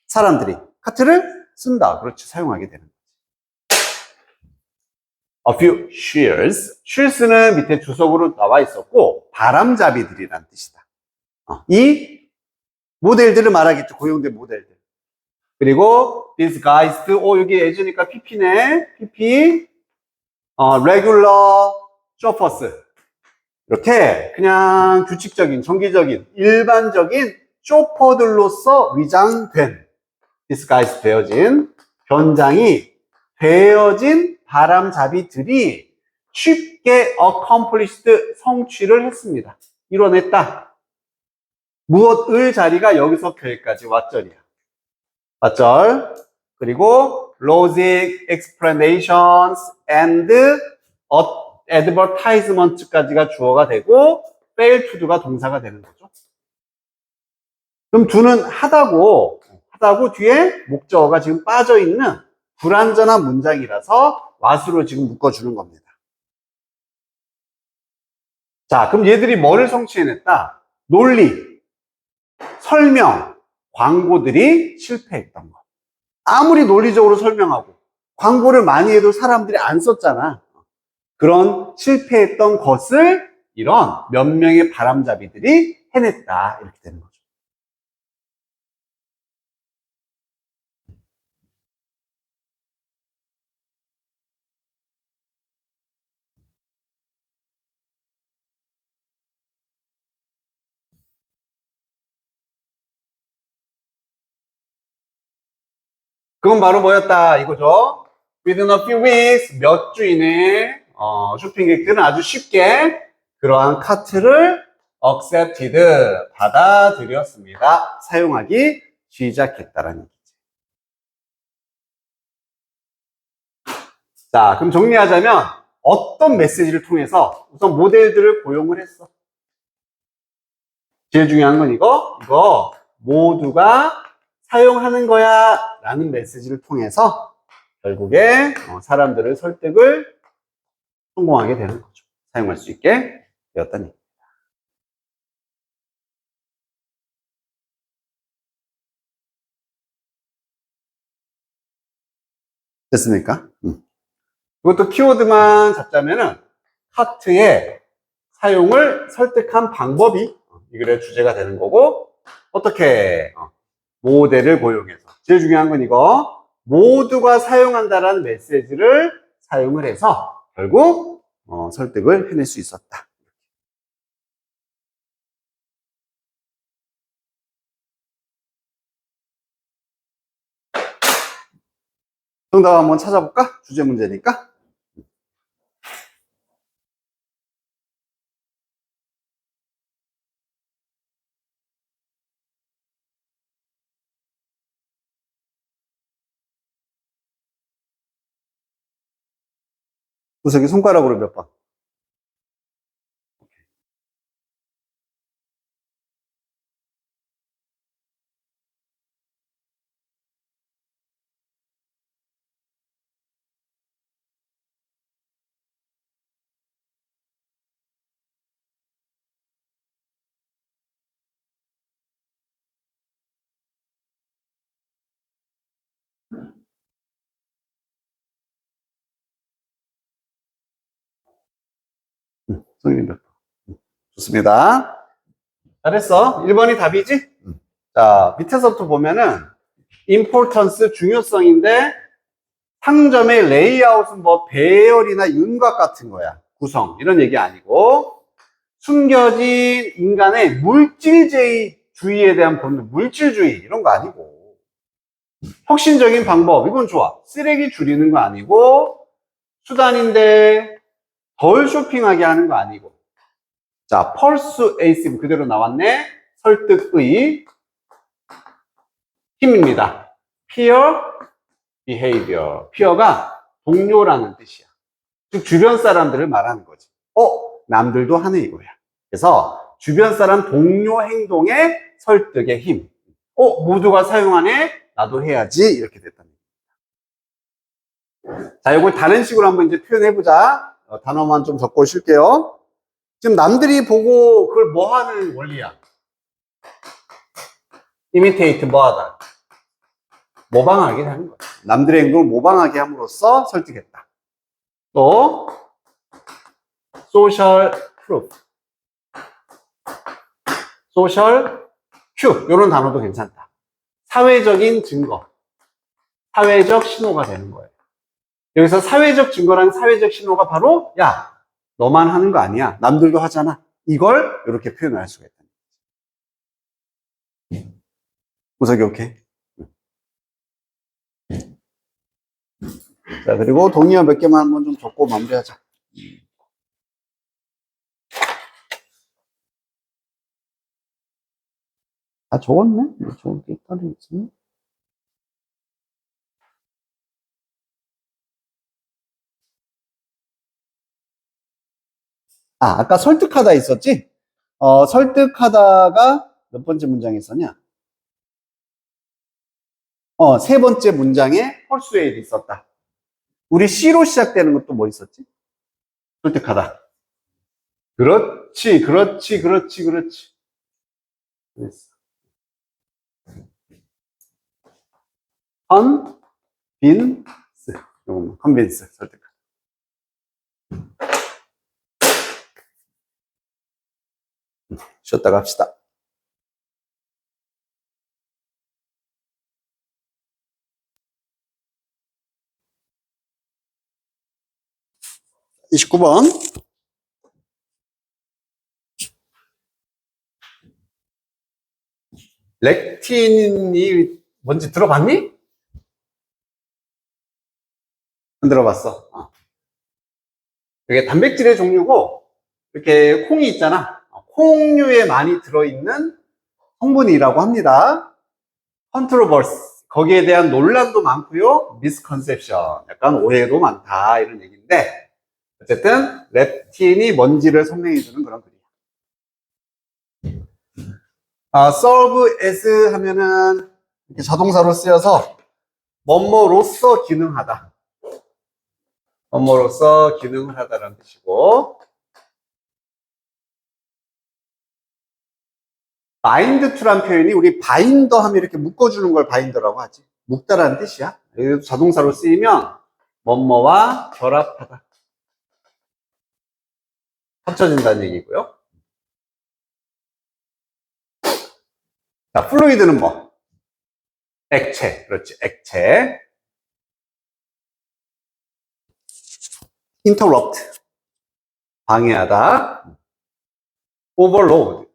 사람들이 카트를 쓴다. 그렇지, 사용하게 되는 거지. A few shears. shears는 밑에 주석으로 나와 있었고 바람잡이들이란 뜻이다. 이 모델들을 말하겠죠. 고용된 모델들. 그리고 disguised, 여기 예전이니까 PP네. PP, regular shoppers. 이렇게 그냥 규칙적인, 정기적인, 일반적인 쇼퍼들로서 위장된, disguised 되어진 현장이 되어진 바람잡이들이 쉽게 accomplished 성취를 했습니다. 이뤄냈다. 무엇을 자리가 여기서 여기까지 왓절이야. 왓절. 그리고 logic, explanations, and advertisement까지가 주어가 되고 fail to do가 동사가 되는 거죠. 그럼 do는 하다고 뒤에 목적어가 지금 빠져있는 불완전한 문장이라서 what으로 지금 묶어주는 겁니다. 자, 그럼 얘들이 뭐를 성취해냈다? 논리, 설명, 광고들이 실패했던 거. 아무리 논리적으로 설명하고 광고를 많이 해도 사람들이 안 썼잖아. 그런 실패했던 것을 이런 몇 명의 바람잡이들이 해냈다. 이렇게 되는 거죠. 그건 바로 뭐였다 이거죠. Within a few weeks 몇 주 이내에 쇼핑객들은 아주 쉽게 그러한 카트를 accepted 받아들였습니다. 사용하기 시작했다라는 얘기죠. 자, 그럼 정리하자면 어떤 메시지를 통해서 우선 모델들을 고용을 했어. 제일 중요한 건 이거 모두가 사용하는 거야 라는 메시지를 통해서 결국에 사람들을 설득을 성공하게 되는 거죠. 사용할 수 있게 되었다는 얘기입니다. 됐습니까? 이것도 키워드만 잡자면은 카트의 사용을 설득한 방법이 이 글의 주제가 되는 거고, 어떻게 모델을 고용해서, 제일 중요한 건 이거 모두가 사용한다라는 메시지를 사용을 해서 결국 설득을 해낼 수 있었다. 정답 한번 찾아볼까? 주제 문제니까. 구석이 손가락으로 몇 번? 손님 몇 번? 좋습니다. 잘했어. 1번이 답이지? 자, 밑에서부터 보면은 importance, 중요성인데 상점의 레이아웃은 뭐 배열이나 윤곽 같은 거야. 구성 이런 얘기 아니고 숨겨진 인간의 물질주의에 대한 본능, 물질주의 이런 거 아니고 혁신적인 방법 이건 좋아. 쓰레기 줄이는 거 아니고 수단인데 덜 쇼핑하게 하는 거 아니고 자, persuasive 그대로 나왔네. 설득의 힘입니다. peer behavior. peer가 동료라는 뜻이야. 즉 주변 사람들을 말하는 거지. 남들도 하네 이거야. 그래서 주변 사람 동료 행동의 설득의 힘. 모두가 사용하네. 나도 해야지. 이렇게 됐다. 자, 이걸 다른 식으로 한번 이제 표현해보자. 단어만 좀 적고 쉴게요. 지금 남들이 보고 그걸 뭐 하는 원리야? imitate 뭐 하다? 모방하게 하는 거야. 남들의 행동을 모방하게 함으로써 설득했다. 또 social proof, social cue 이런 단어도 괜찮다. 사회적인 증거, 사회적 신호가 되는 거예요. 여기서 사회적 증거라는 사회적 신호가 바로 야, 너만 하는 거 아니야. 남들도 하잖아. 이걸 이렇게 표현을 할 수가 있다. 우석이 오케이? 자, 그리고 동의어 몇 개만 한번 좀 적고 마무리하자. 아, 적었네? 적은 게 따로 있네. 아, 아까 설득하다 있었지? 설득하다가 몇 번째 문장에 있었냐? 세 번째 문장에 persuade 있었다. 우리 C로 시작되는 것도 뭐 있었지? 설득하다. 그렇지, 그렇지, 그렇지, 그렇지. 됐어. convince. convince, 설득하다. 쉬었다가 합시다. 29번. 렉틴이 뭔지 들어봤니? 안 들어봤어. 이게 단백질의 종류고, 이렇게 콩이 있잖아. 콩류에 많이 들어있는 성분이라고 합니다. 컨트로버스. 거기에 대한 논란도 많고요. 미스컨셉션. 약간 오해도 많다. 이런 얘기인데, 어쨌든 렙틴이 뭔지를 설명해주는 그런 글이야. serve as 하면은 이렇게 자동사로 쓰여서 뭐뭐로서 기능하다. 뭐뭐로서 기능을 하다라는 뜻이고, bind to란 표현이 우리 바인더 하면 이렇게 묶어주는 걸 바인더라고 하지. 묶다라는 뜻이야. 여기도 자동사로 쓰이면 뭐뭐와 결합하다. 합쳐진다는 얘기고요. 자, 플루이드는 뭐? 액체. 그렇지, 액체. interrupt. 방해하다. overload.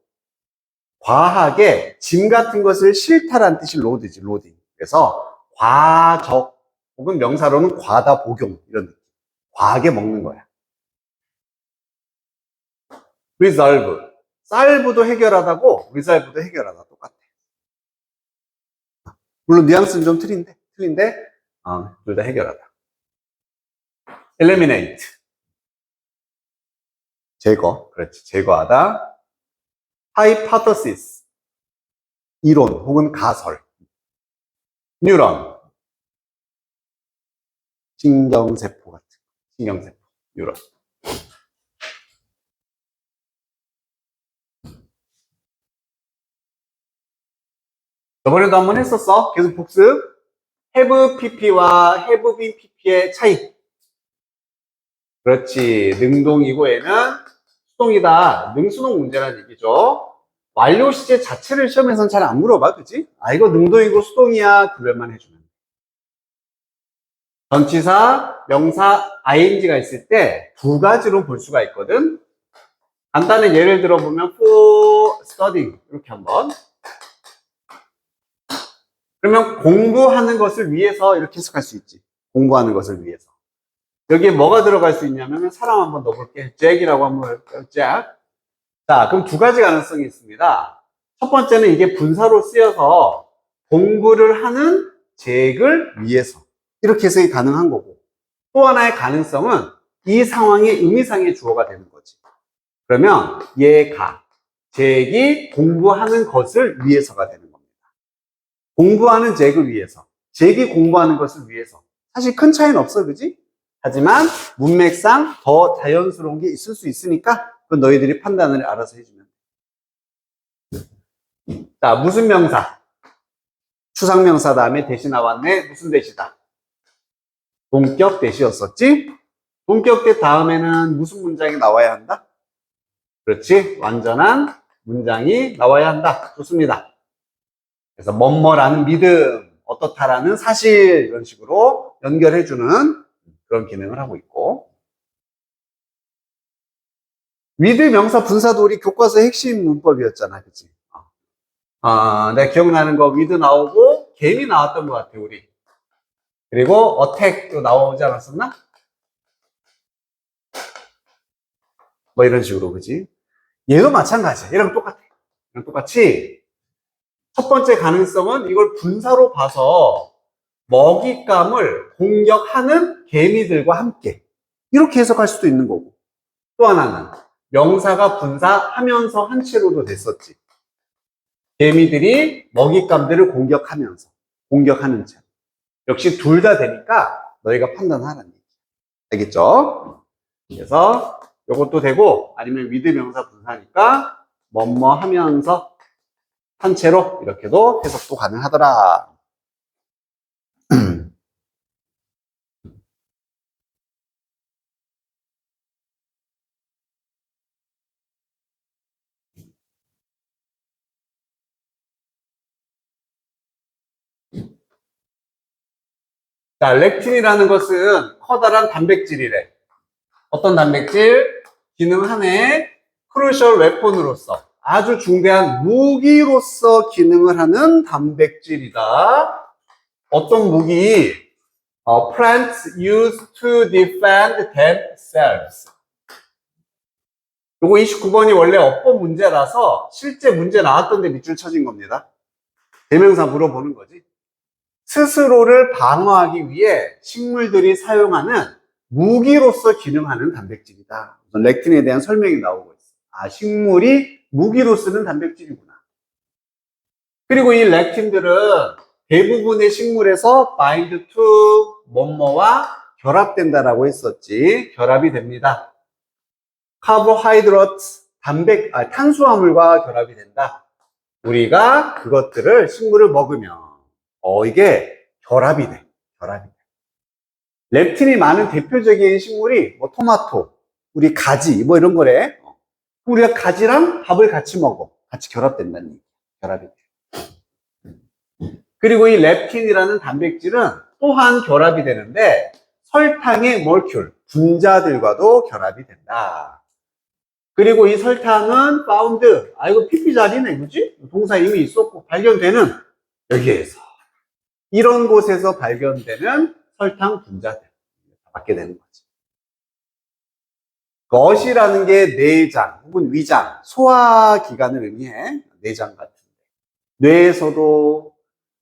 과하게 짐 같은 것을 싫다라는 뜻이 로드지, 로딩. 그래서 과적 혹은 명사로는 과다 복용 이런 느낌. 과하게 먹는 거야. resolve. solve도 해결하다고 resolve도 해결하다 똑같아. 물론 뉘앙스는 좀 틀린데 둘 다 해결하다. eliminate. 제거. 그렇지, 제거하다. hypothesis. 이론 혹은 가설. 뉴런. 신경세포 같은 신경세포. 뉴런. 저번에도 한번 했었어. 계속 복습. have pp와 have been pp의 차이. 그렇지. 능동이고 얘는 수동이다. 능수동 문제라는 얘기죠. 완료 시제 자체를 시험에서는 잘 안 물어봐. 그치? 아, 이거 능동이고 수동이야. 구별만 해주면. 전치사, 명사, ing가 있을 때 두 가지로 볼 수가 있거든. 간단한 예를 들어보면 for studying 이렇게 한번. 그러면 공부하는 것을 위해서 이렇게 해석할 수 있지. 공부하는 것을 위해서. 여기에 뭐가 들어갈 수 있냐면 사람 한번 넣어볼게. 잭이라고 한번 할까요? 잭. 자, 그럼 두 가지 가능성이 있습니다. 첫 번째는 이게 분사로 쓰여서 공부를 하는 잭을 위해서 이렇게 해석이 가능한 거고, 또 하나의 가능성은 이 상황의 의미상의 주어가 되는 거지. 그러면 얘가 잭이 공부하는 것을 위해서가 되는 겁니다. 공부하는 잭을 위해서, 잭이 공부하는 것을 위해서. 사실 큰 차이는 없어, 그지? 하지만 문맥상 더 자연스러운 게 있을 수 있으니까 그건 너희들이 판단을 알아서 해주면 돼. 자, 무슨 명사? 추상명사 다음에 대시 나왔네. 무슨 대시다? 동격 대시였었지? 동격 대 다음에는 무슨 문장이 나와야 한다? 그렇지, 완전한 문장이 나와야 한다. 좋습니다. 그래서 뭐뭐라는 믿음, 어떻다라는 사실, 이런 식으로 연결해주는 그런 기능을 하고 있고, with 명사 분사도 우리 교과서 핵심 문법이었잖아. 그치? 내가 기억나는 거 with 나오고 개미 나왔던 것 같아, 우리. 그리고 attack도 나오지 않았었나? 뭐 이런 식으로, 그지? 얘도 마찬가지야. 얘랑 똑같아. 얘랑 똑같이 첫 번째 가능성은 이걸 분사로 봐서 먹잇감을 공격하는 개미들과 함께 이렇게 해석할 수도 있는 거고, 또 하나는 명사가 분사하면서 한 채로도 됐었지. 개미들이 먹잇감들을 공격하는 채. 역시 둘 다 되니까 너희가 판단하라는 얘기. 알겠죠? 그래서 이것도 되고, 아니면 with 명사 분사니까 뭐뭐 하면서 한 채로 이렇게도 해석도 가능하더라. 자, 렉틴이라는 것은 커다란 단백질이래. 어떤 단백질? 기능하네. 크루셜 웨폰으로서, 아주 중대한 무기로서 기능을 하는 단백질이다. 어떤 무기? Plants used to defend themselves. 요거 29번이 원래 어법 문제라서 실제 문제 나왔던데 밑줄 쳐진 겁니다. 대명사 물어보는 거지. 스스로를 방어하기 위해 식물들이 사용하는 무기로서 기능하는 단백질이다. 우선 렉틴에 대한 설명이 나오고 있어. 아, 식물이 무기로 쓰는 단백질이구나. 그리고 이 렉틴들은 대부분의 식물에서 bind to 뭐뭐와 결합된다라고 했었지. 결합이 됩니다. 카보하이드레트, 탄수화물과 결합이 된다. 우리가 그것들을, 식물을 먹으면 이게 결합이 돼. 렙틴이 많은 대표적인 식물이 뭐 토마토, 우리 가지, 뭐 이런 거래. 우리가 가지랑 밥을 같이 먹어. 같이 결합된다는 얘기. 결합이 돼. 그리고 이 렙틴이라는 단백질은 또한 결합이 되는데 설탕의 몰큘, 분자들과도 결합이 된다. 그리고 이 설탕은 found, 이거 PP 자리네, 그지? 동사 이미 있었고 발견되는 여기에서, 이런 곳에서 발견되는 설탕 분자들 받게 되는 거지. 것이라는 게 내장 혹은 위장, 소화기관을 의미해. 내장 같은데. 뇌에서도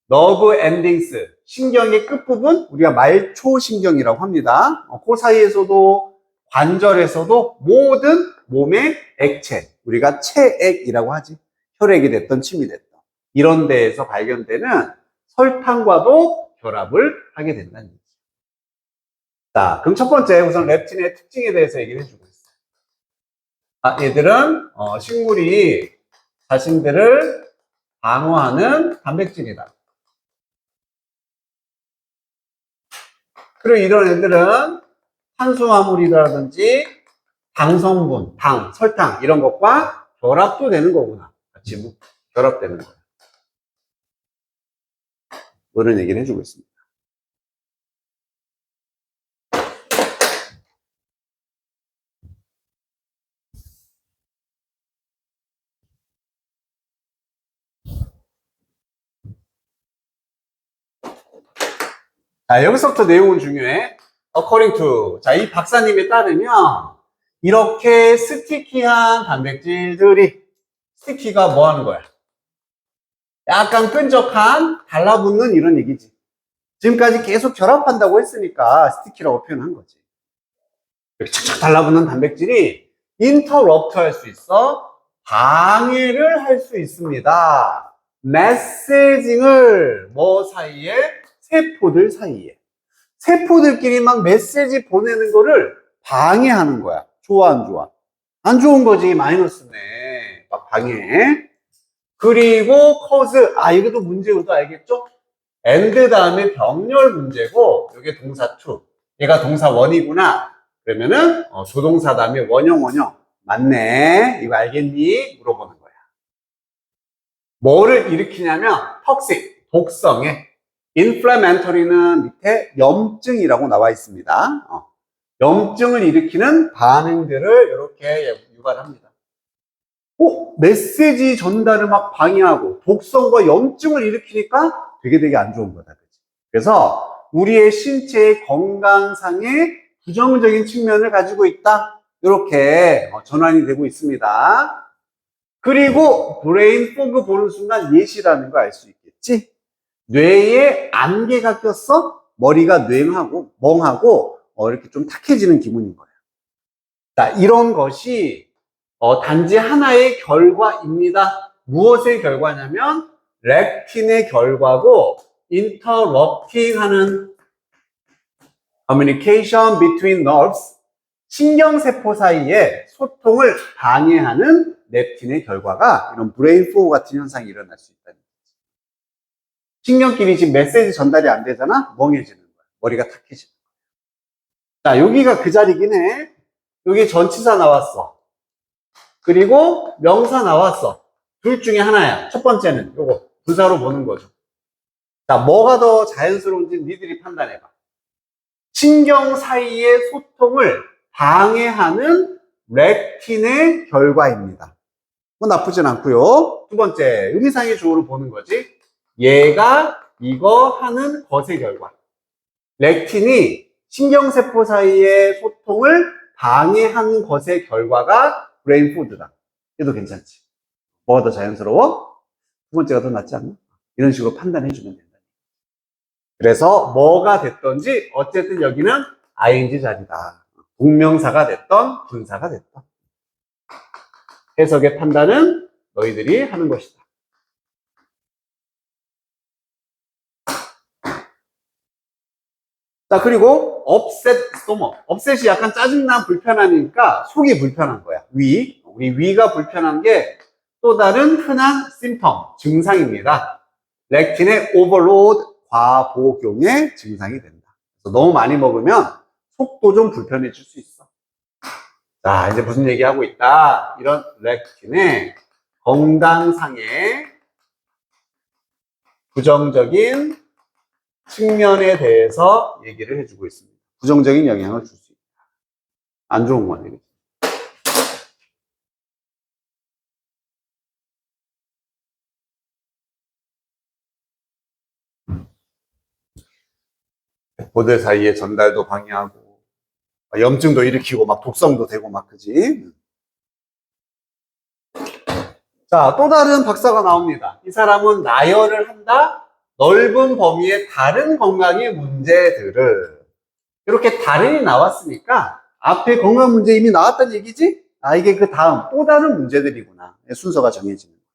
너브 엔딩스, 신경의 끝부분, 우리가 말초신경이라고 합니다. 그 사이에서도, 관절에서도, 모든 몸의 액체, 우리가 체액이라고 하지. 혈액이 됐던 침이 됐던 이런 데에서 발견되는 설탕과도 결합을 하게 된다는 얘기죠. 자, 그럼 첫 번째 우선 렙틴의 특징에 대해서 얘기를 해주고 있어요. 얘들은 식물이 자신들을 방어하는 단백질이다. 그리고 이런 애들은 탄수화물이라든지 당성분, 당, 설탕 이런 것과 결합도 되는 거구나. 같이 결합되는 거야. 그런 얘기를 해주고 있습니다. 자, 여기서부터 내용은 중요해. According to. 자, 이 박사님에 따르면 이렇게 스티키한 단백질들이, 스티키가 뭐 하는 거야? 약간 끈적한, 달라붙는 이런 얘기지. 지금까지 계속 결합한다고 했으니까 스티키라고 표현한 거지. 이렇게 착착 달라붙는 단백질이 인터럽트 할 수 있어. 방해를 할 수 있습니다. 메시징을 뭐 사이에? 세포들 사이에. 세포들끼리 막 메시지 보내는 거를 방해하는 거야. 좋아, 안 좋아? 안 좋은 거지. 마이너스네. 막 방해. 그리고 cause, 이것도 문제여도 알겠죠? and 다음에 병렬 문제고, 이게 동사 to. 얘가 동사 원이구나. 그러면은 조동사 다음에 원형. 맞네. 이거 알겠니? 물어보는 거야. 뭐를 일으키냐면 toxic, 독성에. inflammatory는 밑에 염증이라고 나와 있습니다. 염증을 일으키는 반응들을 이렇게 유발합니다. 메시지 전달을 막 방해하고 독성과 염증을 일으키니까 되게 안 좋은 거다. 그래서 우리의 신체의 건강상의 부정적인 측면을 가지고 있다. 이렇게 전환이 되고 있습니다. 그리고 브레인 포그 보는 순간 예시라는 거 알 수 있겠지? 뇌에 안개가 꼈어? 머리가 멍하고 이렇게 좀 탁해지는 기분인 거예요. 자, 이런 것이 단지 하나의 결과입니다. 무엇의 결과냐면 렉틴의 결과고 interrupting 하는 communication between nerves, 신경세포 사이에 소통을 방해하는 렙틴의 결과가 이런 브레인 포그 같은 현상이 일어날 수 있다는 거지. 신경끼리 지금 메시지 전달이 안 되잖아? 멍해지는 거야. 머리가 탁해지는 거야. 자, 여기가 그 자리긴 해. 여기 전치사 나왔어. 그리고 명사 나왔어. 둘 중에 하나야. 첫 번째는 요거 부사로 보는 거죠. 자, 뭐가 더 자연스러운지 니들이 판단해봐. 신경 사이의 소통을 방해하는 렉틴의 결과입니다. 뭐 나쁘진 않고요. 두 번째, 의미상의 주어로 보는 거지. 얘가 이거 하는 것의 결과. 렉틴이 신경세포 사이의 소통을 방해하는 것의 결과가 브레인 푸드다. 얘도 괜찮지. 뭐가 더 자연스러워? 두 번째가 더 낫지 않나? 이런 식으로 판단해주면 된다. 그래서 뭐가 됐던지 어쨌든 여기는 ing 자리다. 동명사가 됐던 분사가 됐던. 해석의 판단은 너희들이 하는 것이다. 자, 그리고 upset stomach. upset이 약간 짜증나 불편하니까 속이 불편한 거야. 우리 위가 불편한 게 또 다른 흔한 심텀, 증상입니다. 렉틴의 오버로드, 과복용의 증상이 된다. 그래서 너무 많이 먹으면 속도 좀 불편해질 수 있어. 자, 이제 무슨 얘기하고 있다? 이런 렉틴의 건강상의 부정적인 측면에 대해서 얘기를 해주고 있습니다. 부정적인 영향을 줄 수 있다. 안 좋은 거네. 세포들 사이에 전달도 방해하고 염증도 일으키고 막 독성도 되고 막 그지? 자, 또 다른 박사가 나옵니다. 이 사람은 나열을 한다. 넓은 범위의 다른 건강의 문제들을 이렇게 다른이 나왔으니까 앞에 건강 문제 이미 나왔다는 얘기지? 아, 이게 그 다음 또 다른 문제들이구나. 순서가 정해지는 거예요.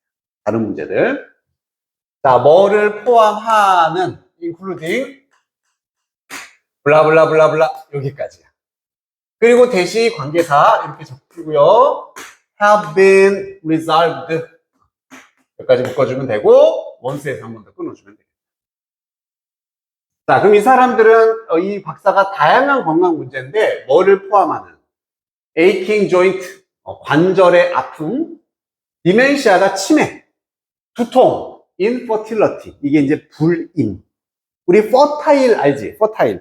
다른 문제들. 자, 뭐를 포함하는 including 블라블라블라블라 여기까지야. 그리고 대시 관계사 이렇게 적히고요. have been resolved 여기까지 묶어주면 되고 once에서 한 번 더 끊어주면 되겠다. 자, 그럼 이 사람들은 이 박사가 다양한 건강 문제인데 뭐를 포함하는 aching joint 관절의 아픔, 디멘시아가 치매, 두통, infertility 이게 이제 불임. 우리 fertile 알지? fertile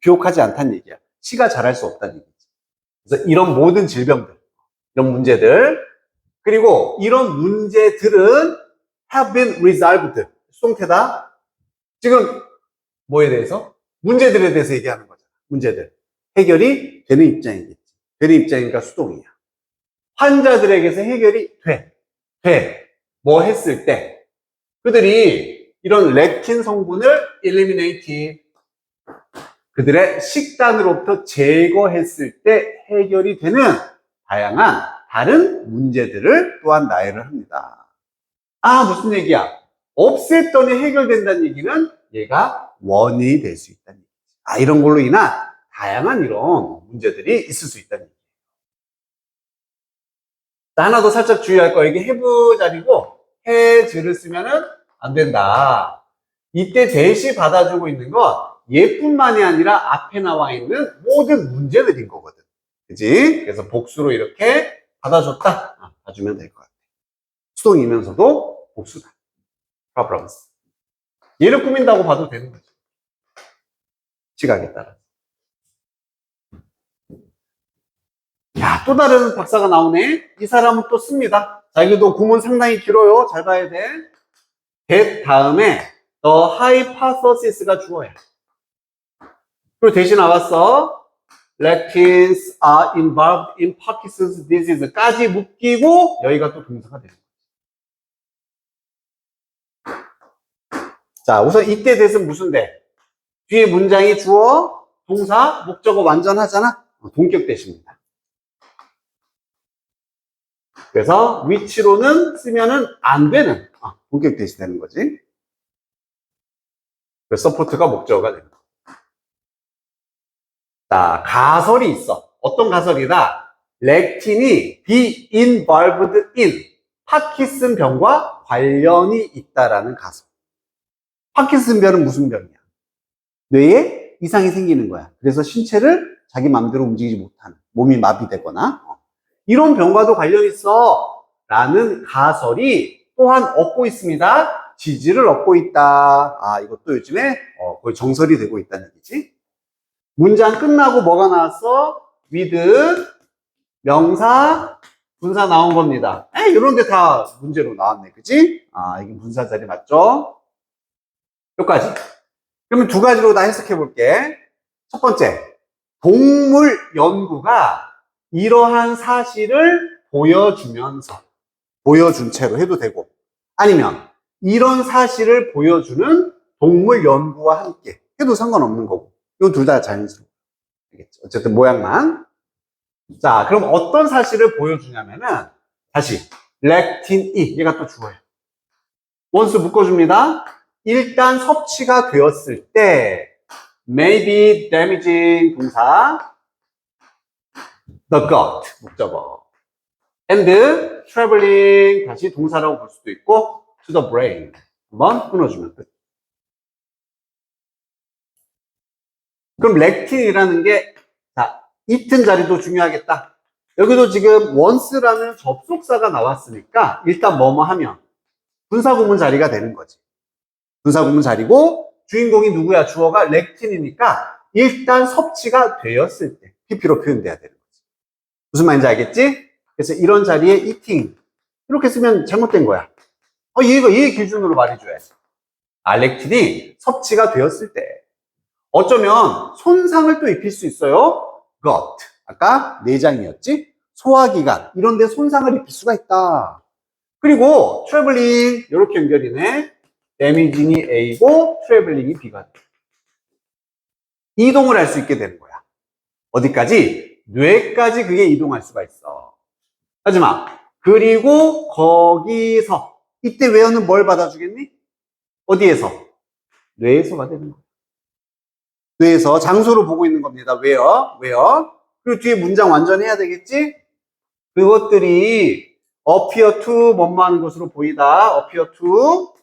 비옥하지 않다는 얘기야. 씨가 자랄 수 없다는 얘기지. 그래서 이런 모든 질병들, 이런 문제들, 그리고 이런 문제들은 have been resolved. 수동태다. 지금 뭐에 대해서? 문제들에 대해서 얘기하는 거잖아. 문제들. 해결이 되는 입장이겠지. 되는 입장이니까 수동이야. 환자들에게서 해결이 돼. 뭐 했을 때 그들이 이런 렉틴 성분을 eliminate 그들의 식단으로부터 제거했을 때 해결이 되는 다양한 다른 문제들을 또한 나열을 합니다. 아, 무슨 얘기야? 없앴더니 해결된다는 얘기는 얘가 원인이 될 수 있다는 얘기지. 아, 이런 걸로 인한 다양한 이런 문제들이 있을 수 있다는 얘기예요. 하나 더 살짝 주의할 거, 이게 have 자리고 has를 쓰면은 안 된다. 이때 대시 받아주고 있는 건 얘뿐만이 아니라 앞에 나와 있는 모든 문제들인 거거든. 그지? 그래서 복수로 이렇게 받아줬다. 봐주면 될 것 같아. 수동이면서도 복수다. problems. 얘를 꾸민다고 봐도 되는 거죠. 시각에 따라. 야, 또 다른 박사가 나오네. 이 사람은 또 씁니다. 자, 이것도 구문 상당히 길어요. 잘 봐야 돼. that 다음에 the hypothesis가 주어야. 그리고 대신 나왔어. Lectins are involved in Parkinson's disease까지 묶이고 여기가 또 동사가 되는 거야. 자, 우선 이때 대신 무슨 돼? 뒤에 문장이 주어, 동사, 목적어 완전하잖아? 동격 대신입니다. 그래서 which로는 쓰면은 안 되는 동격 대신 되는 거지. 그래서 support가 목적어가 되는 거야. 자, 가설이 있어. 어떤 가설이다? 렉틴이 be involved in 파킨슨 병과 관련이 있다라는 가설. 파킨슨 병은 무슨 병이야? 뇌에 이상이 생기는 거야. 그래서 신체를 자기 마음대로 움직이지 못하는, 몸이 마비되거나 이런 병과도 관련이 있어 라는 가설이 또한 얻고 있습니다. 지지를 얻고 있다. 이것도 요즘에 거의 정설이 되고 있다는 얘기지. 문장 끝나고 뭐가 나왔어? with, 명사, 분사 나온 겁니다. 이런 데 다 문제로 나왔네. 그치? 이게 분사 자리 맞죠? 여기까지. 그러면 두 가지로 다 해석해 볼게. 첫 번째, 동물 연구가 이러한 사실을 보여주면서, 보여준 채로 해도 되고, 아니면 이런 사실을 보여주는 동물 연구와 함께 해도 상관없는 거고, 이건 둘 다 자연스러워. 알겠죠? 어쨌든 모양만. 자, 그럼 어떤 사실을 보여주냐면은, 다시, 렉틴 E, 얘가 또 주어요. 원수 묶어줍니다. 일단 섭취가 되었을 때, may be damaging 동사, the gut, 목적어. and traveling, 다시 동사라고 볼 수도 있고, to the brain. 한번 끊어주면 끝. 그럼 렉틴이라는 게, 자, 이튼 자리도 중요하겠다. 여기도 지금 once라는 접속사가 나왔으니까, 일단 뭐뭐 하면, 분사구문 자리가 되는 거지. 분사구문 자리고, 주인공이 누구야? 주어가 렉틴이니까, 일단 섭취가 되었을 때, PP로 표현돼야 되는 거지. 무슨 말인지 알겠지? 그래서 이런 자리에 eating, 이렇게 쓰면 잘못된 거야. 얘 기준으로 말해줘야지. 렉틴이 섭취가 되었을 때, 어쩌면 손상을 또 입힐 수 있어요. gut. 아까 내장이었지? 소화기관. 이런 데 손상을 입힐 수가 있다. 그리고 traveling 이렇게 연결이네. damaging이 A고 traveling이 B가 돼. 이동을 할 수 있게 되는 거야. 어디까지? 뇌까지 그게 이동할 수가 있어. 하지마. 그리고 거기서 이때 웨어는 뭘 받아주겠니? 어디에서? 뇌에서 받아주는 거야. 뇌에서 장소로 보고 있는 겁니다. 웨어. 그리고 뒤에 문장 완전해야 되겠지? 그것들이 appear to 뭐뭐 하는 것으로 보이다. appear to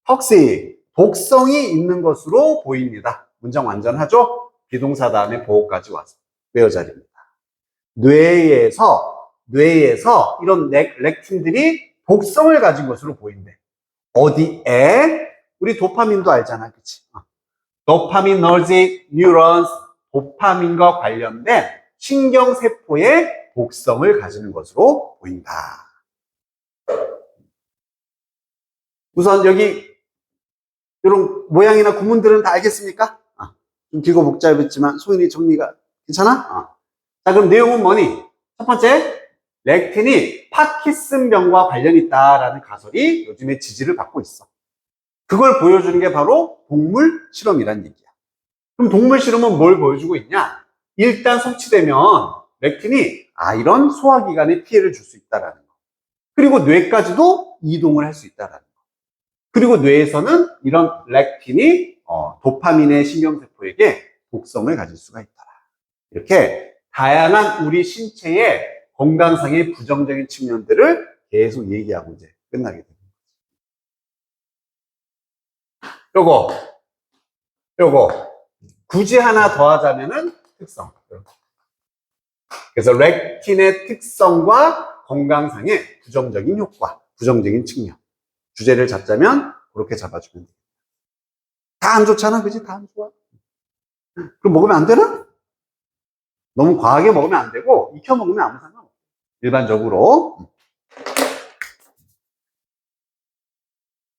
toxic, 독성이 있는 것으로 보입니다. 문장 완전하죠? 비동사 다음에 보호까지 와서 웨어 자리입니다. 뇌에서 이런 렉틴들이 독성을 가진 것으로 보인대. 어디에? 우리 도파민도 알잖아. 그치? 도파미너지c 뉴런스, 도파민과 관련된 신경세포의 독성을 가지는 것으로 보인다. 우선 여기 이런 모양이나 구문들은 다 알겠습니까? 좀 길고 복잡했지만 소인이 정리가 괜찮아? 자, 그럼 내용은 뭐니? 첫 번째, 렉틴이 파킨슨병과 관련이 있다라는 가설이 요즘에 지지를 받고 있어. 그걸 보여주는 게 바로 동물 실험이란 얘기야. 그럼 동물 실험은 뭘 보여주고 있냐? 일단 섭취되면 렉틴이 이런 소화기관에 피해를 줄 수 있다라는 거. 그리고 뇌까지도 이동을 할 수 있다라는 거. 그리고 뇌에서는 이런 렉틴이 도파민의 신경세포에게 독성을 가질 수가 있다. 이렇게 다양한 우리 신체의 건강상의 부정적인 측면들을 계속 얘기하고 이제 끝나게 됩니다. 요거 굳이 하나 더 하자면은 특성. 그래서 렉틴의 특성과 건강상의 부정적인 효과, 부정적인 측면. 주제를 잡자면 그렇게 잡아주면 돼. 다 안 좋잖아, 그지? 다 안 좋아. 그럼 먹으면 안 되나? 너무 과하게 먹으면 안 되고 익혀 먹으면 아무 상관없어. 일반적으로.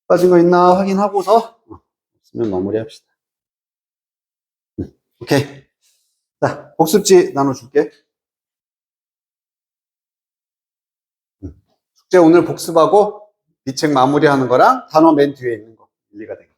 빠진 거 있나 확인하고서 없으면 마무리합시다. 오케이. 자, 복습지 나눠줄게. 숙제 오늘 복습하고 비책 마무리하는 거랑 단어 맨 뒤에 있는 거 일리가 되겠다.